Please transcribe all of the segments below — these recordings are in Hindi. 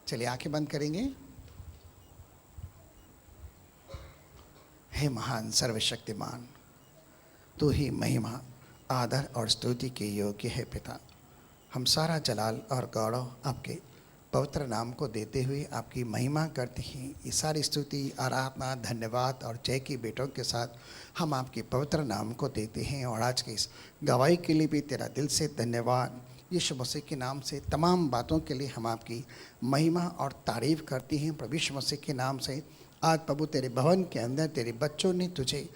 चलिए आंखें बंद करेंगे। हे महान सर्वशक्तिमान, तू ही महिमा, आदर और स्तुति के योग्य है पिता। हम सारा जलाल और गौरव आपके पवित्र नाम को देते हुए आपकी महिमा करते हैं। ये सारी स्तुति, आराधना, धन्यवाद और जय की बेटों के साथ हम आपके पवित्र नाम को देते हैं। और आज की इस गवाही के लिए भी तेरा दिल से धन्यवाद। यीशु मसीह के नाम से तमाम बातों के लिए हम आपकी महिमा और तारीफ़ करते हैं। प्रभु यीशु मसीह के नाम से आज प्रभु तेरे भवन के अंदर तेरे बच्चों ने तुझे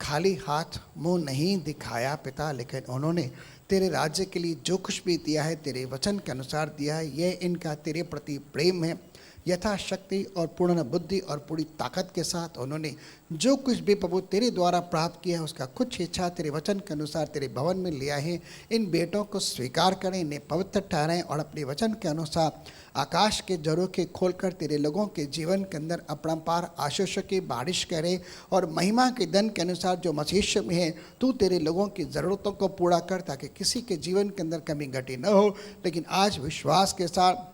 खाली हाथ मुंह नहीं दिखाया पिता, लेकिन उन्होंने तेरे राज्य के लिए जो कुछ भी दिया है तेरे वचन के अनुसार दिया है। यह इनका तेरे प्रति प्रेम है। यथाशक्ति और पूर्ण बुद्धि और पूरी ताकत के साथ उन्होंने जो कुछ भी प्रभु तेरे द्वारा प्राप्त किया है उसका कुछ इच्छा तेरे वचन के अनुसार तेरे भवन में लिया है। इन बेटों को स्वीकार करें, इन्हें पवित्र ठहराएं और अपने वचन के अनुसार आकाश के झरोखे खोलकर तेरे लोगों के जीवन के अंदर अपरंपार आशीषों की बारिश करे। और महिमा के धन के अनुसार जो मसीह में है तू तेरे लोगों की ज़रूरतों को पूरा कर, ताकि किसी के जीवन के अंदर कमी घटी न हो। लेकिन आज विश्वास के साथ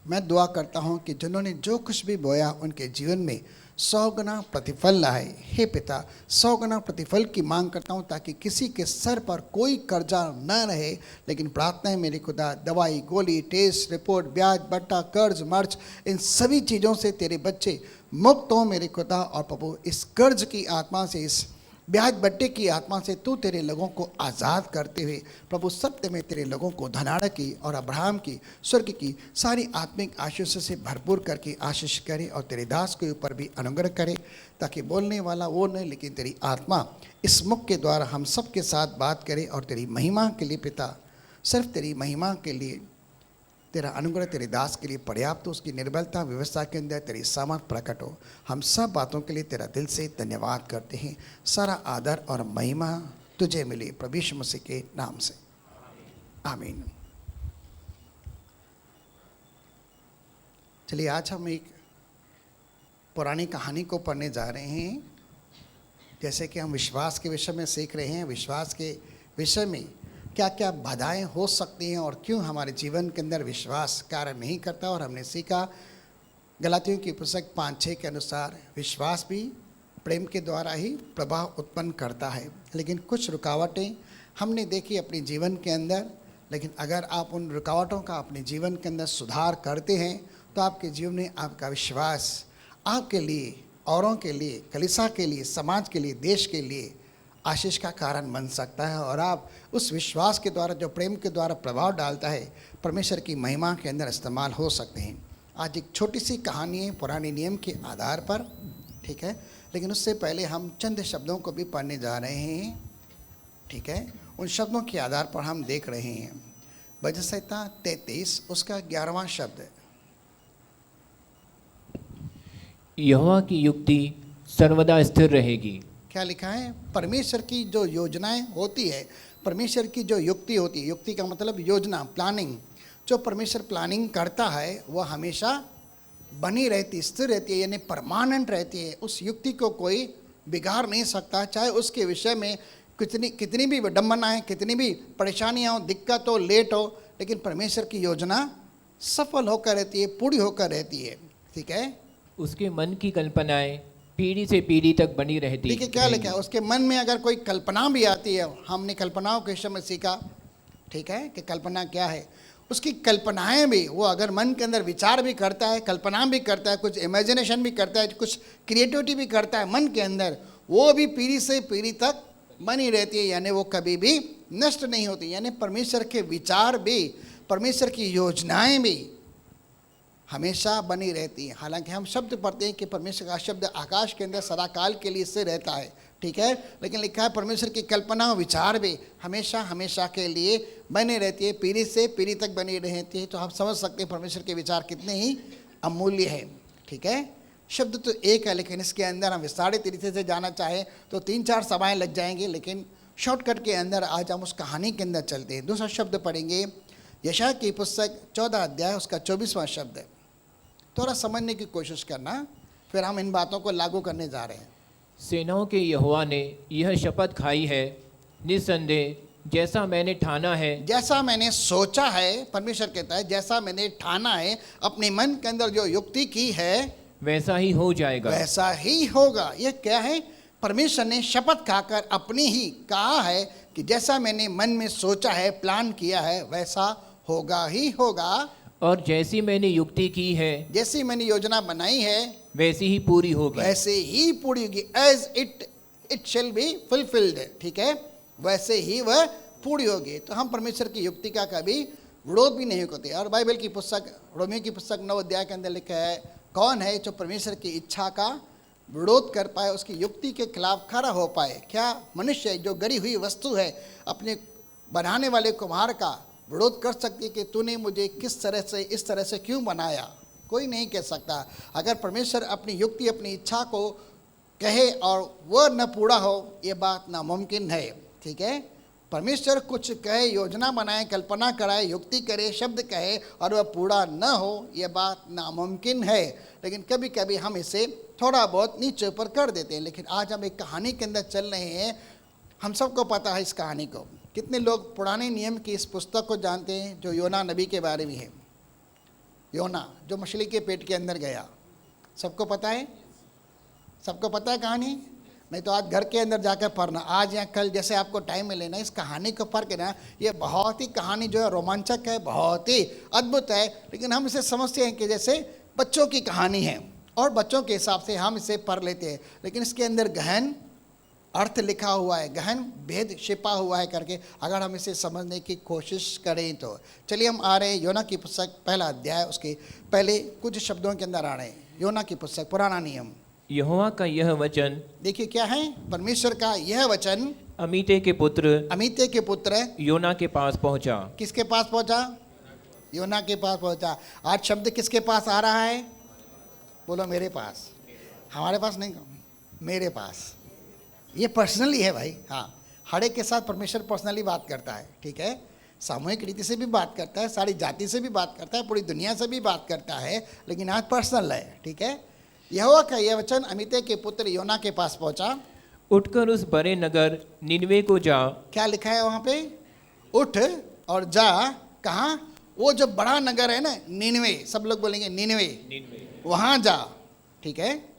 मैं दुआ करता हूं कि जिन्होंने जो कुछ भी बोया उनके जीवन में 100 गुना प्रतिफल लाए। हे पिता, 100 गुना प्रतिफल की मांग करता हूं, ताकि किसी के सर पर कोई कर्जा न रहे। लेकिन प्रार्थना है मेरे खुदा, दवाई, गोली, टेस्ट, रिपोर्ट, ब्याज, बट्टा, कर्ज, मर्ज, इन सभी चीज़ों से तेरे बच्चे मुक्त हों मेरे खुदा। और प्रभु इस कर्ज की आत्मा से, इस ब्याज बट्टे की आत्मा से तू तेरे लोगों को आज़ाद करते हुए प्रभु सत्य में तेरे लोगों को धनाढ़ की और अब्राहम की, स्वर्ग की सारी आत्मिक आशीषों से भरपूर करके आशीष करे। और तेरे दास के ऊपर भी अनुग्रह करे, ताकि बोलने वाला वो नहीं लेकिन तेरी आत्मा इस मुख के द्वारा हम सब के साथ बात करे। और तेरी महिमा के लिए पिता, सिर्फ तेरी महिमा के लिए तेरा अनुग्रह तेरे दास के लिए पर्याप्त हो। उसकी निर्बलता व्यवस्था के अंदर तेरी सामर्थ प्रकट हो। हम सब बातों के लिए तेरा दिल से धन्यवाद करते हैं। सारा आदर और महिमा तुझे मिले प्रभु यीशु मसीह के नाम से, आमीन। चलिए आज हम एक पुरानी कहानी को पढ़ने जा रहे हैं। जैसे कि हम विश्वास के विषय में सीख रहे हैं, विश्वास के विषय में क्या क्या बाधाएं हो सकती हैं और क्यों हमारे जीवन के अंदर विश्वास कार्य नहीं करता। और हमने सीखा गलातियों की पुस्तक 5:6 के अनुसार विश्वास भी प्रेम के द्वारा ही प्रभाव उत्पन्न करता है। लेकिन कुछ रुकावटें हमने देखी अपने जीवन के अंदर, लेकिन अगर आप उन रुकावटों का अपने जीवन के अंदर सुधार करते हैं तो आपके जीवन में आपका विश्वास आपके लिए, औरों के लिए, कलीसिया के लिए, समाज के लिए, देश के लिए आशीष का कारण बन सकता है। और आप उस विश्वास के द्वारा जो प्रेम के द्वारा प्रभाव डालता है परमेश्वर की महिमा के अंदर इस्तेमाल हो सकते हैं। आज एक छोटी सी कहानी है पुराने नियम के आधार पर, ठीक है। लेकिन उससे पहले हम चंद शब्दों को भी पढ़ने जा रहे हैं, ठीक है। उन शब्दों के आधार पर हम देख रहे हैं भजन संहिता 33 उसका 11वां शब्द, यहोवा की युक्ति सर्वदा स्थिर रहेगी। क्या लिखा है? परमेश्वर की जो योजनाएं होती है, परमेश्वर की जो युक्ति होती है, युक्ति का मतलब योजना, प्लानिंग, जो परमेश्वर प्लानिंग करता है वह हमेशा बनी रहती, स्थिर रहती है, यानी परमानेंट रहती है। उस युक्ति को कोई बिगाड़ नहीं सकता, चाहे उसके विषय में कितनी भी विडंबनाएं, कितनी भी परेशानियां हो, दिक्कत हो, लेट हो, लेकिन परमेश्वर की योजना सफल होकर रहती है, पूरी होकर रहती है, ठीक है। उसके मन की कल्पनाएं पीढ़ी से पीढ़ी तक बनी रहती। देखिए क्या लिखा है, उसके मन में अगर कोई कल्पना भी आती है, हमने कल्पनाओं के विषय में सीखा, ठीक है, कि कल्पना क्या है। उसकी कल्पनाएं भी, वो अगर मन के अंदर विचार भी करता है, कल्पना भी करता है, कुछ इमेजिनेशन भी करता है, कुछ क्रिएटिविटी भी करता है मन के अंदर, वो भी पीढ़ी से पीढ़ी तक बनी रहती है, यानी वो कभी भी नष्ट नहीं होती। यानी परमेश्वर के विचार भी, परमेश्वर की योजनाएं भी हमेशा बनी रहती हैं। हालांकि हम शब्द पढ़ते हैं कि परमेश्वर का शब्द आकाश के अंदर सदाकाल के लिए से रहता है, ठीक है, लेकिन लिखा है परमेश्वर की कल्पना और विचार भी हमेशा हमेशा के लिए बने रहती है, पीढ़ी से पीढ़ी तक बनी रहती है। तो आप समझ सकते हैं परमेश्वर के विचार कितने ही अमूल्य है, ठीक है। शब्द तो एक है, लेकिन इसके अंदर हम विस्तारित तरीके से जाना चाहें तो 3-4 सभाएँ लग जाएंगी, लेकिन शॉर्टकट के अंदर आज हम उस कहानी के अंदर चलते हैं। दूसरा शब्द पढ़ेंगे यशायाह की पुस्तक 14 अध्याय उसका 24वां शब्द है। थोड़ा समझने की कोशिश करना, फिर हम इन बातों को लागू करने जा रहे हैं। सेनाओं के यहोवा ने यह शपथ खाई है, निस्संदेह जैसा मैंने ठाना है जैसा मैंने सोचा है, परमेश्वर कहता है जैसा मैंने ठाना है, अपने मन के अंदर जो युक्ति की है वैसा ही हो जाएगा। वैसा ही होगा। ये क्या है? परमेश्वर ने शपथ खाकर अपनी ही कहा है कि जैसा मैंने मन में सोचा है, प्लान किया है, वैसा होगा ही होगा। और जैसी मैंने युक्ति की है जैसी मैंने योजना बनाई है वैसी ही पूरी होगी। वैसे ही पूरी होगी। As it shall be fulfilled, ठीक है, वैसे ही वह पूरी होगी। तो हम परमेश्वर की युक्ति का कभी विरोध भी नहीं करते। और बाइबल की पुस्तक रोमियो की पुस्तक 9 अध्याय के अंदर लिखा है, कौन है जो परमेश्वर की इच्छा का विरोध कर पाए, उसकी युक्ति के खिलाफ खड़ा हो पाए? क्या मनुष्य जो गड़ी हुई वस्तु है अपने बनाने वाले कुम्हार का विरोध कर सकती है कि तूने मुझे किस तरह से इस तरह से क्यों बनाया? कोई नहीं कह सकता। अगर परमेश्वर अपनी युक्ति अपनी इच्छा को कहे और वह न पूरा हो, ये बात नामुमकिन है, ठीक है। परमेश्वर कुछ कहे, योजना बनाए, कल्पना कराए, युक्ति करे, शब्द कहे और वह पूरा न हो, यह बात नामुमकिन है। लेकिन कभी कभी हम इसे थोड़ा बहुत नीचे ऊपर कर देते हैं। लेकिन आज हम एक कहानी के अंदर चल रहे हैं। हम सबको पता है इस कहानी को। कितने लोग पुराने नियम की इस पुस्तक को जानते हैं जो योना नबी के बारे में है? योना जो मछली के पेट के अंदर गया, सबको पता है? सबको पता है कहानी? नहीं तो आज घर के अंदर जाकर पढ़ना, आज या कल जैसे आपको टाइम मिले ना, इस कहानी को पढ़ के ना, ये बहुत ही कहानी जो है रोमांचक है, बहुत ही अद्भुत है। लेकिन हम इसे समझते हैं कि जैसे बच्चों की कहानी है और बच्चों के हिसाब से हम इसे पढ़ लेते हैं। लेकिन इसके अंदर गहन अर्थ लिखा हुआ है, गहन भेद छिपा हुआ है करके अगर हम इसे समझने की कोशिश करें तो। चलिए हम आ रहे हैं योना की पुस्तक पहला अध्याय, उसके पहले कुछ शब्दों के अंदर आ रहे हैं। योना की पुस्तक पुराना नियम, यहोवा का यह वचन, देखिए क्या है? परमेश्वर का यह वचन अमीते के पुत्र अमित्य के पुत्र योना के पास पहुंचा। किसके पास पहुंचा? योना के पास पहुंचा। आज शब्द किसके पास आ रहा है? बोलो मेरे पास। हमारे पास नहीं, मेरे पास। ये पर्सनली है भाई। हाँ, हर एक के साथ परमेश्वर पर्सनली बात करता है, ठीक है। सामूहिक रीति से भी बात करता है, सारी जाति से भी बात करता है, पूरी दुनिया से भी बात करता है, लेकिन आज पर्सनल है, ठीक है। यहोवा का यह वचन अमित्य के पुत्र योना के पास पहुंचा। उठकर उस बड़े नगर निनवे को जा। क्या लिखा है वहाँ पे? उठ और जा। कहाँ? वो जो बड़ा नगर है ना, निनवे, सब लोग बोलेंगे निनवे, वहाँ जा, ठीक है।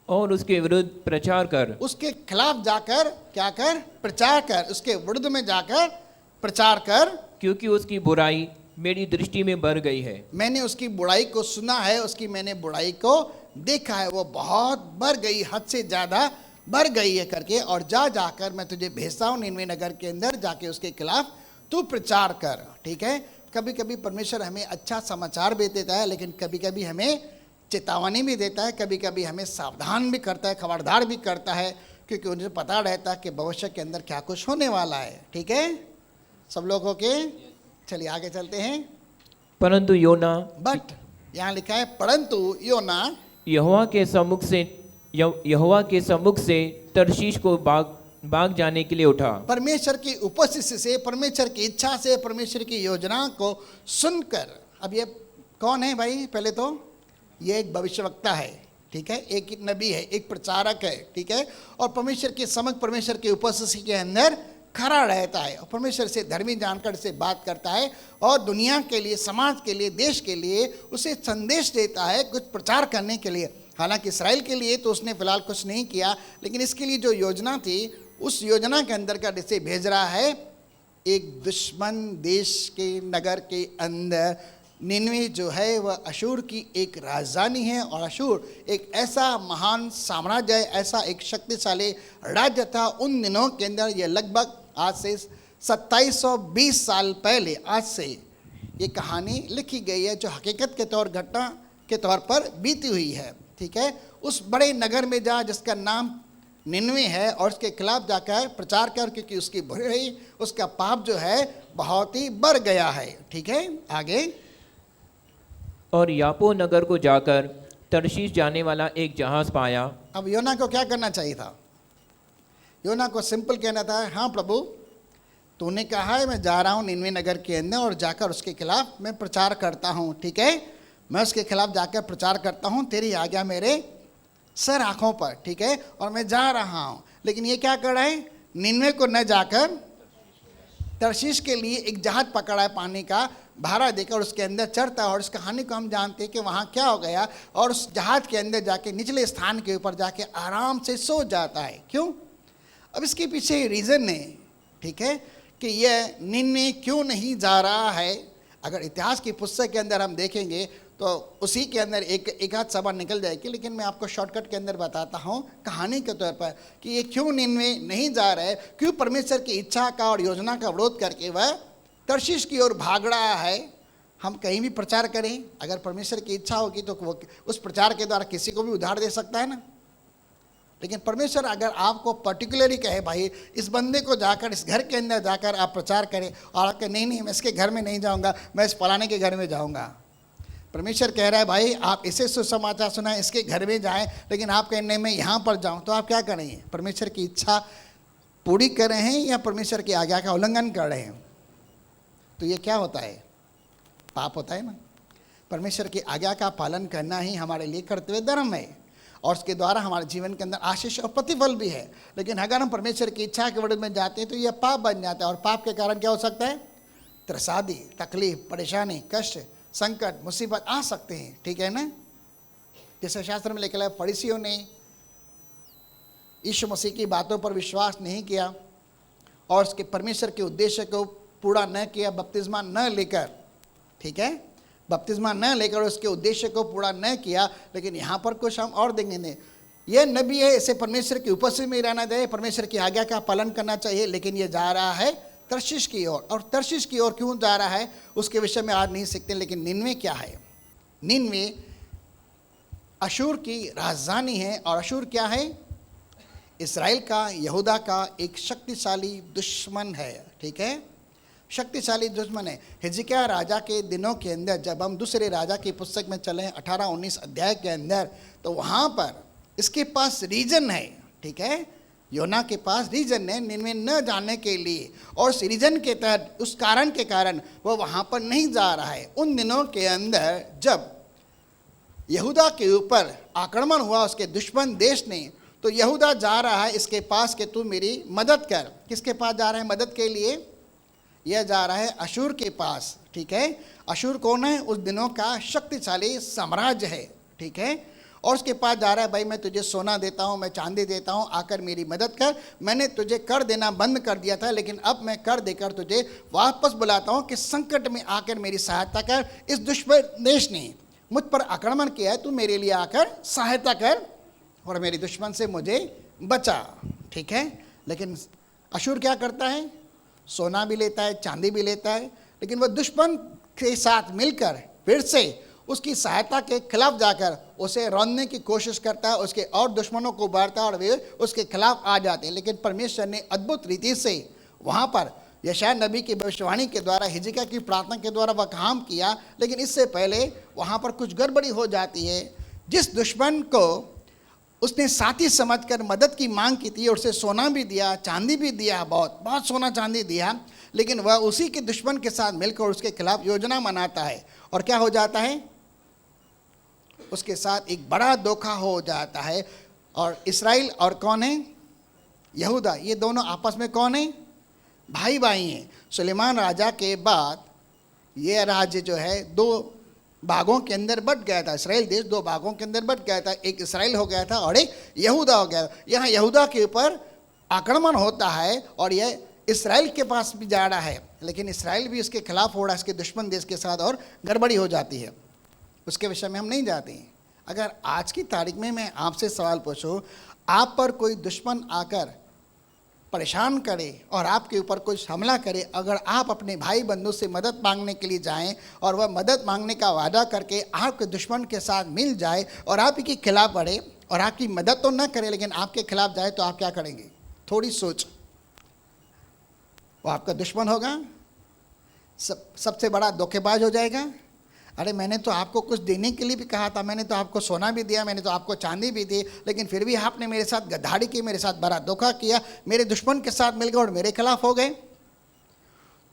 और उसके विरुद्ध प्रचार कर। उसके खिलाफ जाकर क्या कर? प्रचार कर। उसके विरुद्ध में जाकर प्रचार कर, क्योंकि उसकी बुराई मेरी दृष्टि में बढ़ गई है। मैंने उसकी बुराई को सुना है, उसकी मैंने बुराई को देखा है, वो बहुत बढ़ गई, हद से ज़्यादा बढ़ गई है करके। और जाकर मैं तुझे भेजता हूँ निनवे नगर के अंदर, जाके उसके खिलाफ तू प्रचार कर, ठीक है। कभी कभी परमेश्वर हमें अच्छा समाचार भी देता है, लेकिन कभी कभी हमें चेतावनी भी देता है, कभी कभी हमें सावधान भी करता है, खबरदार भी करता है, क्योंकि उन्हें पता रहता है कि भविष्य के अंदर क्या कुछ होने वाला है, ठीक है। सब लोगों के चलिए आगे चलते हैं। परंतु योना, बट यहाँ लिखा है परंतु योना यहोवा के सम्मुख से तर्शीश को भाग जाने के लिए उठा। परमेश्वर की उपस्थिति से, परमेश्वर की इच्छा से, परमेश्वर की योजना को सुनकर। अब ये कौन है भाई? पहले तो ये एक भविष्यवक्ता है, ठीक है, एक नबी है, एक प्रचारक है, ठीक है। और परमेश्वर के समक्ष, परमेश्वर की उपस्थिति के अंदर खड़ा रहता है और परमेश्वर से धर्मी जानकर से बात करता है और दुनिया के लिए, समाज के लिए, देश के लिए उसे संदेश देता है कुछ प्रचार करने के लिए। हालांकि इसराइल के लिए तो उसने फिलहाल कुछ नहीं किया, लेकिन इसके लिए जो योजना थी, उस योजना के अंदर का इसे भेज रहा है एक दुश्मन देश के नगर के अंदर। निनवे जो है वह अशूर की एक राजधानी है और अशूर एक ऐसा महान साम्राज्य है, ऐसा एक शक्तिशाली राज्य था उन दिनों के अंदर। यह लगभग आज से 2720 साल पहले आज से ये कहानी लिखी गई है, जो हकीकत के तौर घटना के तौर पर बीती हुई है, ठीक है। उस बड़े नगर में जा जिसका नाम निनवे है और उसके खिलाफ जाकर प्रचार कर, क्योंकि उसकी बुराई, उसका पाप जो है बहुत ही बढ़ गया है, ठीक है। आगे, और यापो नगर को जाकर तर्शीश जाने वाला एक जहाज पाया। अब योना को क्या करना चाहिए था? योना को सिंपल कहना था, हाँ प्रभु तूने कहा है मैं जा रहा हूँ निनवे नगर के अंदर और जाकर उसके खिलाफ मैं प्रचार करता हूँ, ठीक है। मैं उसके खिलाफ जाकर प्रचार करता हूँ, तेरी आज्ञा मेरे सर आँखों पर, ठीक है, और मैं जा रहा हूँ। लेकिन ये क्या कर रहा है? निनवे को न जाकर तर्शीश के लिए एक जहाज पकड़ा है, पानी का भाड़ा देकर उसके अंदर चढ़ता है, और इस कहानी को हम जानते हैं कि वहाँ क्या हो गया, और उस जहाज के अंदर जाके निचले स्थान के ऊपर जाके आराम से सो जाता है। क्यों? अब इसके पीछे रीज़न है, ठीक है, कि यह निन्ने क्यों नहीं जा रहा है। अगर इतिहास की पुस्तक के अंदर हम देखेंगे तो उसी के अंदर एक आध सवाल निकल जाएगी, लेकिन मैं आपको शॉर्टकट के अंदर बताता हूँ कहानी के तौर पर कि ये क्यों निन्वे नहीं जा रहा है, क्यों परमेश्वर की इच्छा का और योजना का विरोध करके वह तर्शीश की ओर भाग रहा है। हम कहीं भी प्रचार करें, अगर परमेश्वर की इच्छा होगी तो वो उस प्रचार के द्वारा किसी को भी उद्धार दे सकता है ना। लेकिन परमेश्वर अगर आपको पर्टिकुलरली कहे भाई इस बंदे को जाकर इस घर के अंदर जाकर आप प्रचार करें, और आप कहें नहीं मैं इसके घर में नहीं जाऊंगा, मैं इस फलाने के घर में जाऊंगा। परमेश्वर कह रहा है भाई आप इसे सुसमाचार सुनाएं, इसके घर में जाएं, लेकिन आप कहें नहीं मैं यहाँ पर जाऊँ, तो आप क्या करेंगे? परमेश्वर की इच्छा पूरी कर रहे हैं या परमेश्वर की आज्ञा का उल्लंघन कर रहे हैं? तो ये क्या होता है? पाप होता है ना। परमेश्वर की आज्ञा का पालन करना ही हमारे लिए कर्तव्य धर्म है, और उसके द्वारा हमारे जीवन के अंदर आशीष और प्रतिफल भी है। लेकिन अगर हम परमेश्वर की इच्छा के विरुद्ध में जाते हैं तो यह पाप बन जाता है, और पाप के कारण क्या हो सकता है? त्रसादी, तकलीफ, परेशानी, कष्ट, संकट, मुसीबत आ सकते हैं, ठीक है ना। जैसे शास्त्र में लिखा है फरीसियों ने यीशु मसीह की बातों पर विश्वास नहीं किया और उसके परमेश्वर के उद्देश्य को पूरा न किया, बपतिस्मा न लेकर, ठीक है, बपतिस्मा न लेकर उसके उद्देश्य को पूरा न किया। लेकिन यहाँ पर कुछ हम और देंगे, यह नबी है, इसे परमेश्वर की उपस्थिति में रहना चाहिए, परमेश्वर की आज्ञा का पालन करना चाहिए, लेकिन ये जा रहा है तर्शीश की ओर। और तर्शीश की ओर क्यों जा रहा है उसके विषय में आज नहीं सीखते। लेकिन निन्वे क्या है? निन्वे अशूर की राजधानी है, और अशूर क्या है? इस्राएल का, यहूदा का एक शक्तिशाली दुश्मन है, ठीक है, शक्तिशाली दुश्मन है। हिजकिय्याह राजा के दिनों के अंदर जब हम दूसरे राजा की पुस्तक में चले 18-19 अध्याय के अंदर, तो वहाँ पर इसके पास रीजन है, ठीक है, योना के पास रीजन है निन्वे न जाने के लिए, और उस रीजन के तहत उस कारण के कारण वो वहाँ पर नहीं जा रहा है। उन दिनों के अंदर जब यहूदा के ऊपर आक्रमण हुआ उसके दुश्मन देश ने, तो यहूदा जा रहा है इसके पास कि तू मेरी मदद कर। किसके पास जा रहा है मदद के लिए? यह जा रहा है अशूर के पास, ठीक है। अशूर कौन है? उस दिनों का शक्तिशाली साम्राज्य है, ठीक है, और उसके पास जा रहा है भाई मैं तुझे सोना देता हूँ, मैं चांदी देता हूँ, आकर मेरी मदद कर। मैंने तुझे कर देना बंद कर दिया था, लेकिन अब मैं कर देकर तुझे वापस बुलाता हूँ कि संकट में आकर मेरी सहायता कर। इस दुश्मन देश ने मुझ पर आक्रमण किया है, तू मेरे लिए आकर सहायता कर और मेरे दुश्मन से मुझे बचा, ठीक है। लेकिन अशूर क्या करता है? सोना भी लेता है, चांदी भी लेता है, लेकिन वह दुश्मन के साथ मिलकर फिर से उसकी सहायता के खिलाफ जाकर उसे रौंदने की कोशिश करता है, उसके और दुश्मनों को उभारता है और वे उसके खिलाफ आ जाते हैं। लेकिन परमेश्वर ने अद्भुत रीति से वहाँ पर यशायाह नबी की भविष्यवाणी के द्वारा, हिजकिय्याह की प्रार्थना के द्वारा वह काम किया। लेकिन इससे पहले वहाँ पर कुछ गड़बड़ी हो जाती है। जिस दुश्मन को उसने साथी समझकर मदद की मांग की थी और उसे सोना भी दिया, चांदी भी दिया, बहुत बहुत सोना चांदी दिया, लेकिन वह उसी के दुश्मन के साथ मिलकर उसके खिलाफ योजना बनाता है, और क्या हो जाता है? उसके साथ एक बड़ा धोखा हो जाता है। और इस्राएल और कौन है? यहूदा, ये दोनों आपस में कौन है? भाई भाई हैं। सुलेमान राजा के बाद ये राज्य जो है दो भागों के अंदर बट गया था। इस्राएल देश दो भागों के अंदर बट गया था, एक इस्राएल हो गया था और एक यहूदा हो गया था। यहाँ यहूदा के ऊपर आक्रमण होता है और यह इस्राएल के पास भी जा रहा है, लेकिन इस्राएल भी इसके खिलाफ हो रहा है, इसके दुश्मन देश के साथ, और गड़बड़ी हो जाती है। उसके विषय में हम नहीं जाते हैं। अगर आज की तारीख में मैं आपसे सवाल पूछूं, आप पर कोई दुश्मन आकर परेशान करे और आपके ऊपर कुछ हमला करे, अगर आप अपने भाई बंधु से मदद मांगने के लिए जाएं और वह मदद मांगने का वादा करके आपके दुश्मन के साथ मिल जाए और आप के खिलाफ बढ़े और आपकी मदद तो न करे लेकिन आपके खिलाफ जाए, तो आप क्या करेंगे? थोड़ी सोच। वो आपका दुश्मन होगा, सबसे बड़ा धोखेबाज हो जाएगा। अरे मैंने तो आपको कुछ देने के लिए भी कहा था, मैंने तो आपको सोना भी दिया, मैंने तो आपको चांदी भी दी, लेकिन फिर भी आपने मेरे साथ गद्दारी की, मेरे साथ बड़ा धोखा किया, मेरे दुश्मन के साथ मिल गए और मेरे खिलाफ हो गए।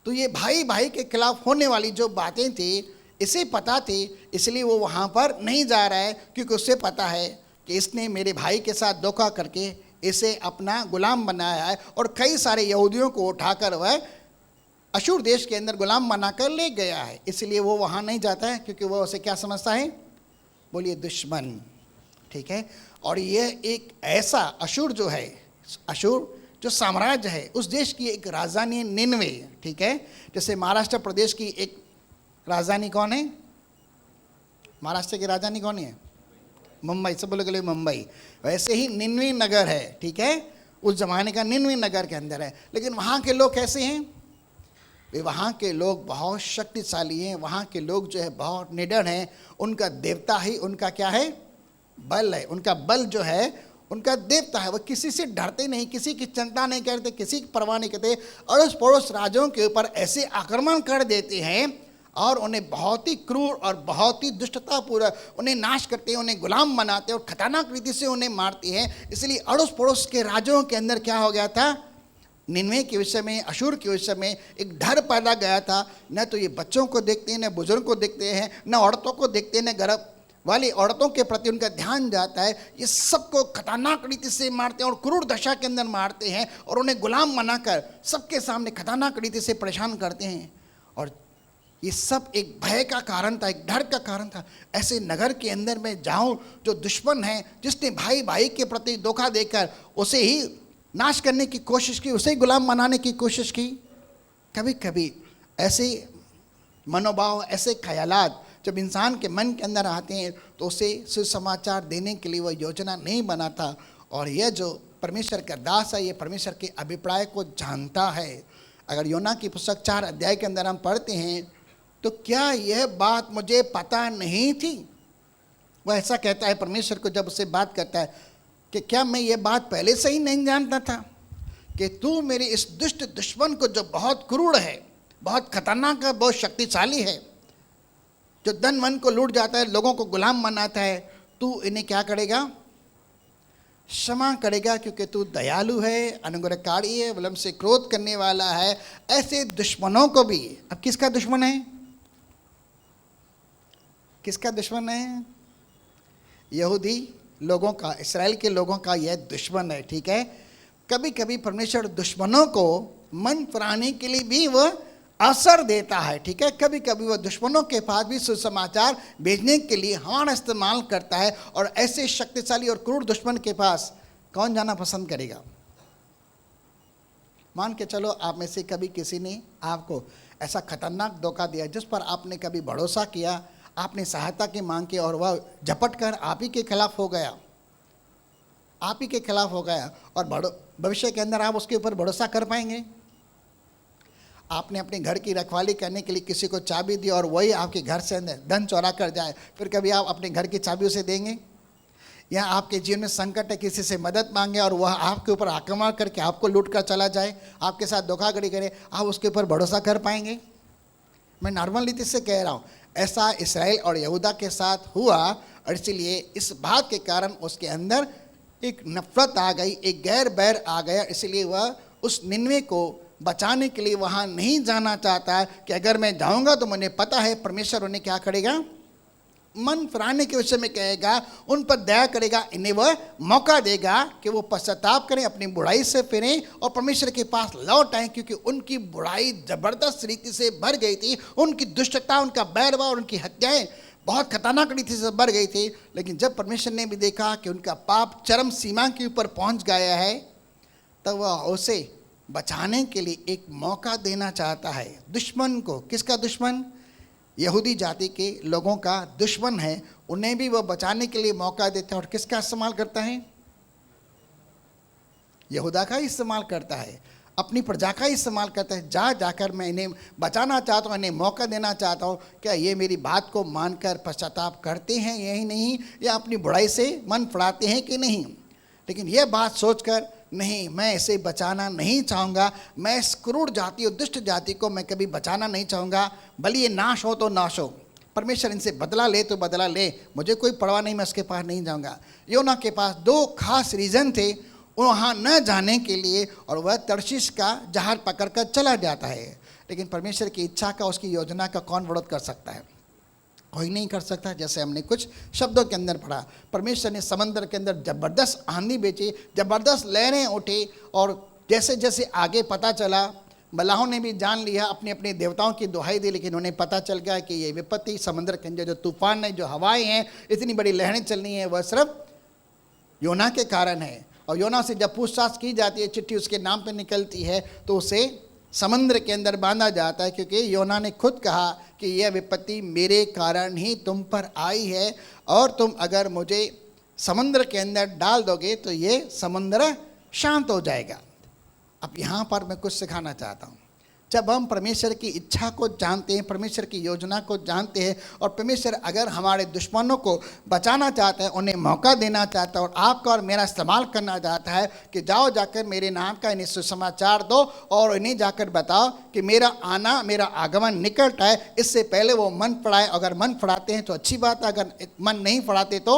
तो ये भाई भाई के खिलाफ होने वाली जो बातें थी, इसे पता थी, इसलिए वो वहाँ पर नहीं जा रहा है, क्योंकि उससे पता है कि इसने मेरे भाई के साथ धोखा करके इसे अपना गुलाम बनाया है और कई सारे यहूदियों को उठाकर वह अशूर देश के अंदर गुलाम बनाकर ले गया है, इसलिए वो वहाँ नहीं जाता है क्योंकि वो उसे क्या समझता है? बोलिए दुश्मन। ठीक है। और ये एक ऐसा अशूर जो है, अशूर जो साम्राज्य है, उस देश की एक राजधानी निनवे। ठीक है। जैसे महाराष्ट्र प्रदेश की एक राजधानी कौन है? महाराष्ट्र की राजधानी कौन है? मुंबई। सब बोलोगे मुंबई। वैसे ही निन्वे नगर है। ठीक है। उस जमाने का निन्वे नगर के अंदर है। लेकिन वहाँ के लोग कैसे हैं? वे वहाँ के लोग बहुत शक्तिशाली हैं। वहाँ के लोग जो है बहुत निडर हैं। उनका देवता ही उनका क्या है? बल है। उनका बल जो है उनका देवता है। वो किसी से डरते नहीं, किसी की चिंता नहीं करते, किसी की परवाह नहीं करते। अड़ोस पड़ोस राज्यों के ऊपर ऐसे आक्रमण कर देते हैं और उन्हें बहुत ही क्रूर और बहुत ही दुष्टतापूर्वक उन्हें नाश करते हैं, उन्हें गुलाम बनाते हैं और खतरनाक रीति से उन्हें मारते हैं। इसलिए अड़ोस पड़ोस के राज्यों के अंदर क्या हो गया था? निन्वे के विषय में, अशूर के विषय में एक डर पैदा गया था। न तो ये बच्चों को देखते हैं, न बुजुर्ग को देखते हैं, न औरतों को देखते हैं, न गर्भ वाली औरतों के प्रति उनका ध्यान जाता है। ये सबको खतरनाक रीति से मारते हैं और क्रूर दशा के अंदर मारते हैं और उन्हें गुलाम बनाकर सबके सामने खतरनाक रीति से परेशान करते हैं। और ये सब एक भय का कारण था, एक डर का कारण था। ऐसे नगर के अंदर में जाऊं जो दुश्मन है, जिसने भाई भाई के प्रति धोखा देकर उसे ही नाश करने की कोशिश की, उसे ही गुलाम बनाने की कोशिश की। कभी कभी ऐसे मनोभाव, ऐसे ख्यालात जब इंसान के मन के अंदर आते हैं तो उसे सुसमाचार देने के लिए वह योजना नहीं बनाता। और यह जो परमेश्वर का दास है, ये परमेश्वर के अभिप्राय को जानता है। अगर योना की पुस्तक 4 अध्याय के अंदर हम पढ़ते हैं तो क्या यह बात मुझे पता नहीं थी? वह ऐसा कहता है परमेश्वर को जब उससे बात करता है कि क्या मैं ये बात पहले से ही नहीं जानता था कि तू मेरे इस दुष्ट दुश्मन को, जो बहुत क्रूर है, बहुत खतरनाक है, बहुत शक्तिशाली है, जो धन मन को लूट जाता है, लोगों को गुलाम बनाता है, तू इन्हें क्या करेगा? क्षमा करेगा, क्योंकि तू दयालु है, अनुग्रहकारी है, विलंब से क्रोध करने वाला है। ऐसे दुश्मनों को भी, अब किसका दुश्मन है? किसका दुश्मन है? यहूदी लोगों का, इसराइल के लोगों का यह दुश्मन है। ठीक है। कभी कभी परमेश्वर दुश्मनों को मन फिराने के लिए भी वह अवसर देता है। ठीक है। कभी कभी वह दुश्मनों के पास भी सुसमाचार भेजने के लिए हमारा इस्तेमाल करता है। और ऐसे शक्तिशाली और क्रूर दुश्मन के पास कौन जाना पसंद करेगा? मान के चलो आप में से कभी किसी ने आपको ऐसा खतरनाक धोखा दिया जिस पर आपने कभी भरोसा किया, आपने सहायता की मांग की और वह झपट कर आप ही के खिलाफ हो गया, आप ही के खिलाफ हो गया। और भविष्य के अंदर आप उसके ऊपर भरोसा कर पाएंगे? आपने अपने घर की रखवाली करने के लिए किसी को चाबी दी और वही आपके घर से धन चोरा कर जाए, फिर कभी आप अपने घर की चाबी उसे देंगे? या आपके जीवन में संकट है, किसी से मदद मांगे और वह आपके ऊपर आक्रमण करके आपको लूट कर चला जाए, आपके साथ धोखाधड़ी करे, आप उसके ऊपर भरोसा कर पाएंगे? मैं नॉर्मल रीति से कह रहा हूँ। ऐसा इसराइल और यहूदा के साथ हुआ और इसीलिए इस बात के कारण उसके अंदर एक नफरत आ गई, एक गैर बैर आ गया। इसलिए वह उस निन्वे को बचाने के लिए वहाँ नहीं जाना चाहता कि अगर मैं जाऊँगा तो मुझे पता है परमेश्वर उन्हें क्या करेगा? मन फिराने के विषय में कहेगा, उन पर दया करेगा, इन्हें वह मौका देगा कि वो पश्चाताप करें, अपनी बुराई से फिरें और परमेश्वर के पास लौट आएँ। क्योंकि उनकी बुराई ज़बरदस्त रीति से बढ़ गई थी, उनकी दुष्टता, उनका बैरवा और उनकी हत्याएं बहुत खतरनाक रीति से बढ़ गई थी। लेकिन जब परमेश्वर ने भी देखा कि उनका पाप चरम सीमा के ऊपर पहुँच गया है, तब वह उसे बचाने के लिए एक मौका देना चाहता है। दुश्मन को, किसका दुश्मन? यहूदी जाति के लोगों का दुश्मन है, उन्हें भी वह बचाने के लिए मौका देता है। और किसका इस्तेमाल करता है? यहूदा का ही इस्तेमाल करता है, अपनी प्रजा का ही इस्तेमाल करता है। जाकर मैं इन्हें बचाना चाहता हूँ, इन्हें मौका देना चाहता हूँ, क्या ये मेरी बात को मानकर पश्चाताप करते हैं यही नहीं, या अपनी बुराई से मन फड़ाते हैं कि नहीं? लेकिन यह बात सोचकर, नहीं, मैं इसे बचाना नहीं चाहूँगा, मैं इस क्रूर जाति और दुष्ट जाति को मैं कभी बचाना नहीं चाहूँगा, भले ये नाश हो तो नाश हो, परमेश्वर इनसे बदला ले तो बदला ले, मुझे कोई परवाह नहीं, मैं उसके पास नहीं जाऊँगा। योना के पास 2 खास रीज़न थे वहाँ न जाने के लिए, और वह तर्शीश का जहाज पकड़ कर चला जाता है। लेकिन परमेश्वर की इच्छा का, उसकी योजना का कौन विरोध कर सकता है? कोई नहीं कर सकता। जैसे हमने कुछ शब्दों के अंदर पढ़ा, परमेश्वर ने समंदर के अंदर ज़बरदस्त आंधी भेजी, ज़बरदस्त लहरें उठी, और जैसे जैसे आगे पता चला मलाहों ने भी जान लिया, अपने अपने देवताओं की दुहाई दी, लेकिन उन्हें पता चल गया कि ये विपत्ति समुद्र के अंदर जो तूफान है, जो हवाएं हैं, इतनी बड़ी लहरें चलनी है, वह सिर्फ योना के कारण है। और योना से जब पूछताछ की जाती है, चिट्ठी उसके नाम पे निकलती है, तो उसे समुद्र के अंदर बांधा जाता है, क्योंकि योना ने खुद कहा कि यह विपत्ति मेरे कारण ही तुम पर आई है, और तुम अगर मुझे समुद्र के अंदर डाल दोगे तो ये समुद्र शांत हो जाएगा। अब यहाँ पर मैं कुछ सिखाना चाहता हूँ। जब हम परमेश्वर की इच्छा को जानते हैं, परमेश्वर की योजना को जानते हैं, और परमेश्वर अगर हमारे दुश्मनों को बचाना चाहता है, उन्हें मौका देना चाहता है, और आपका और मेरा इस्तेमाल करना चाहता है कि जाओ जाकर मेरे नाम का इन्हें सुसमाचार दो और इन्हें जाकर बताओ कि मेरा आना, मेरा आगमन निकट है, इससे पहले वो मन पड़ाए। अगर मन पड़ाते हैं तो अच्छी बात है, अगर मन नहीं पड़ाते तो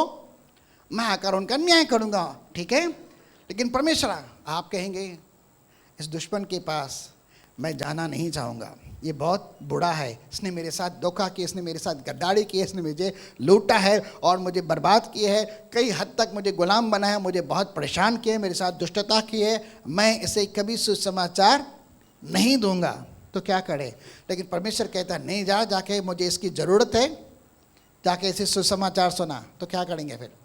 मैं आकर उनका न्याय करूँगा, ठीक है। लेकिन परमेश्वर, आप कहेंगे इस दुश्मन के पास मैं जाना नहीं चाहूँगा, ये बहुत बुरा है, इसने मेरे साथ धोखा किया, इसने मेरे साथ गद्दारी की, इसने मुझे लूटा है और मुझे बर्बाद किया है, कई हद तक मुझे गुलाम बनाया है, मुझे बहुत परेशान किया है, मेरे साथ दुष्टता की है, मैं इसे कभी सुसमाचार नहीं दूंगा। तो क्या करे? लेकिन परमेश्वर कहता है नहीं, जा जाके मुझे इसकी ज़रूरत है, जाके इसे सुसमाचार सुना। तो क्या करेंगे फिर?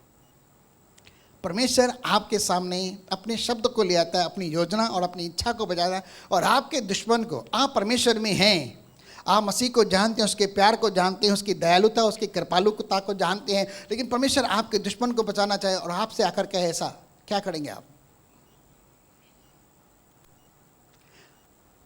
परमेश्वर आपके सामने अपने शब्द को ले आता है, अपनी योजना और अपनी इच्छा को बजाता है, और आपके दुश्मन को, आप परमेश्वर में हैं, आप मसीह को जानते हैं, उसके प्यार को जानते हैं, उसकी दयालुता, उसकी कृपालुता को जानते हैं, लेकिन परमेश्वर आपके दुश्मन को बचाना चाहे और आपसे आकर कहे ऐसा, क्या करेंगे आप?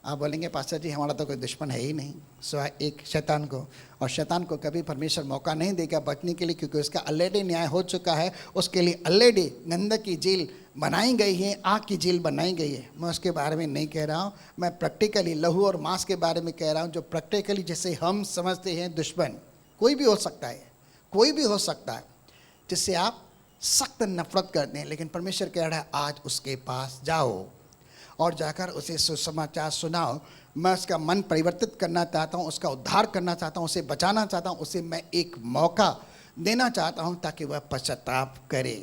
आप बोलेंगे पास्टर जी हमारा तो कोई दुश्मन है ही नहीं, सिवाय एक शैतान को, और शैतान को कभी परमेश्वर मौका नहीं देगा बचने के लिए, क्योंकि उसका ऑलरेडी न्याय हो चुका है, उसके लिए ऑलरेडी गंधक की जेल बनाई गई है, आग की जेल बनाई गई है। मैं उसके बारे में नहीं कह रहा हूँ, मैं प्रैक्टिकली लहू और मांस के बारे में कह रहा हूँ, जो प्रैक्टिकली जैसे हम समझते हैं दुश्मन कोई भी हो सकता है, कोई भी हो सकता है, जिससे आप सख्त नफरत करते हैं, लेकिन परमेश्वर कह रहा है आज उसके पास जाओ और जाकर उसे सुसमाचार सुनाओ। मैं उसका मन परिवर्तित करना चाहता हूँ, उसका उद्धार करना चाहता हूँ, उसे बचाना चाहता हूँ, उसे मैं एक मौका देना चाहता हूँ ताकि वह पश्चाताप करे।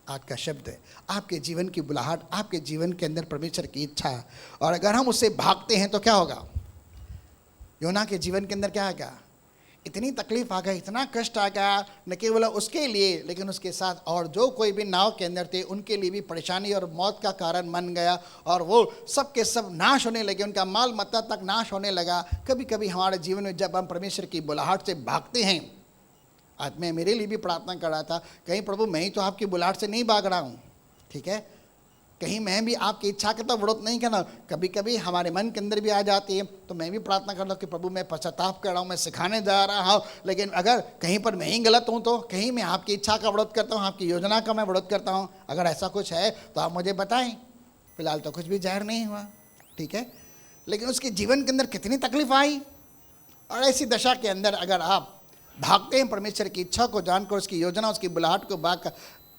आज का शब्द है आपके जीवन की बुलाहट, आपके जीवन के अंदर परमेश्वर की इच्छा, और अगर हम उससे भागते हैं तो क्या होगा? योना के जीवन के अंदर क्या आएगा? इतनी तकलीफ आ गई, इतना कष्ट आ गया, न केवल उसके लिए लेकिन उसके साथ और जो कोई भी नाव के अंदर थे उनके लिए भी परेशानी और मौत का कारण बन गया, और वो सब के सब नाश होने लगे, उनका माल मत्ता तक नाश होने लगा। कभी कभी हमारे जीवन में जब हम परमेश्वर की बुलाहट से भागते हैं, आज मैं मेरे लिए भी प्रार्थना कर रहा था, कहीं प्रभु मैं ही तो आपकी बुलाहट से नहीं भाग रहा हूँ, ठीक है, कहीं मैं भी आपकी इच्छा का तो विरोध नहीं करना। कभी कभी हमारे मन के अंदर भी आ जाती है, तो मैं भी प्रार्थना कर रहा हूँ कि प्रभु मैं पश्चाताप कर रहा हूँ, मैं सिखाने जा रहा हूँ, लेकिन अगर कहीं पर मैं ही गलत हूँ तो कहीं मैं आपकी इच्छा का विरोध करता हूँ, आपकी योजना का मैं विरोध करता हूँ, अगर ऐसा कुछ है तो आप मुझे बताएं। फिलहाल तो कुछ भी जाहिर नहीं हुआ, ठीक है, लेकिन उसके जीवन के अंदर कितनी तकलीफ आई, और ऐसी दशा के अंदर अगर आप भागते हैं परमेश्वर की इच्छा को जानकर, उसकी योजना, उसकी बुलाहट को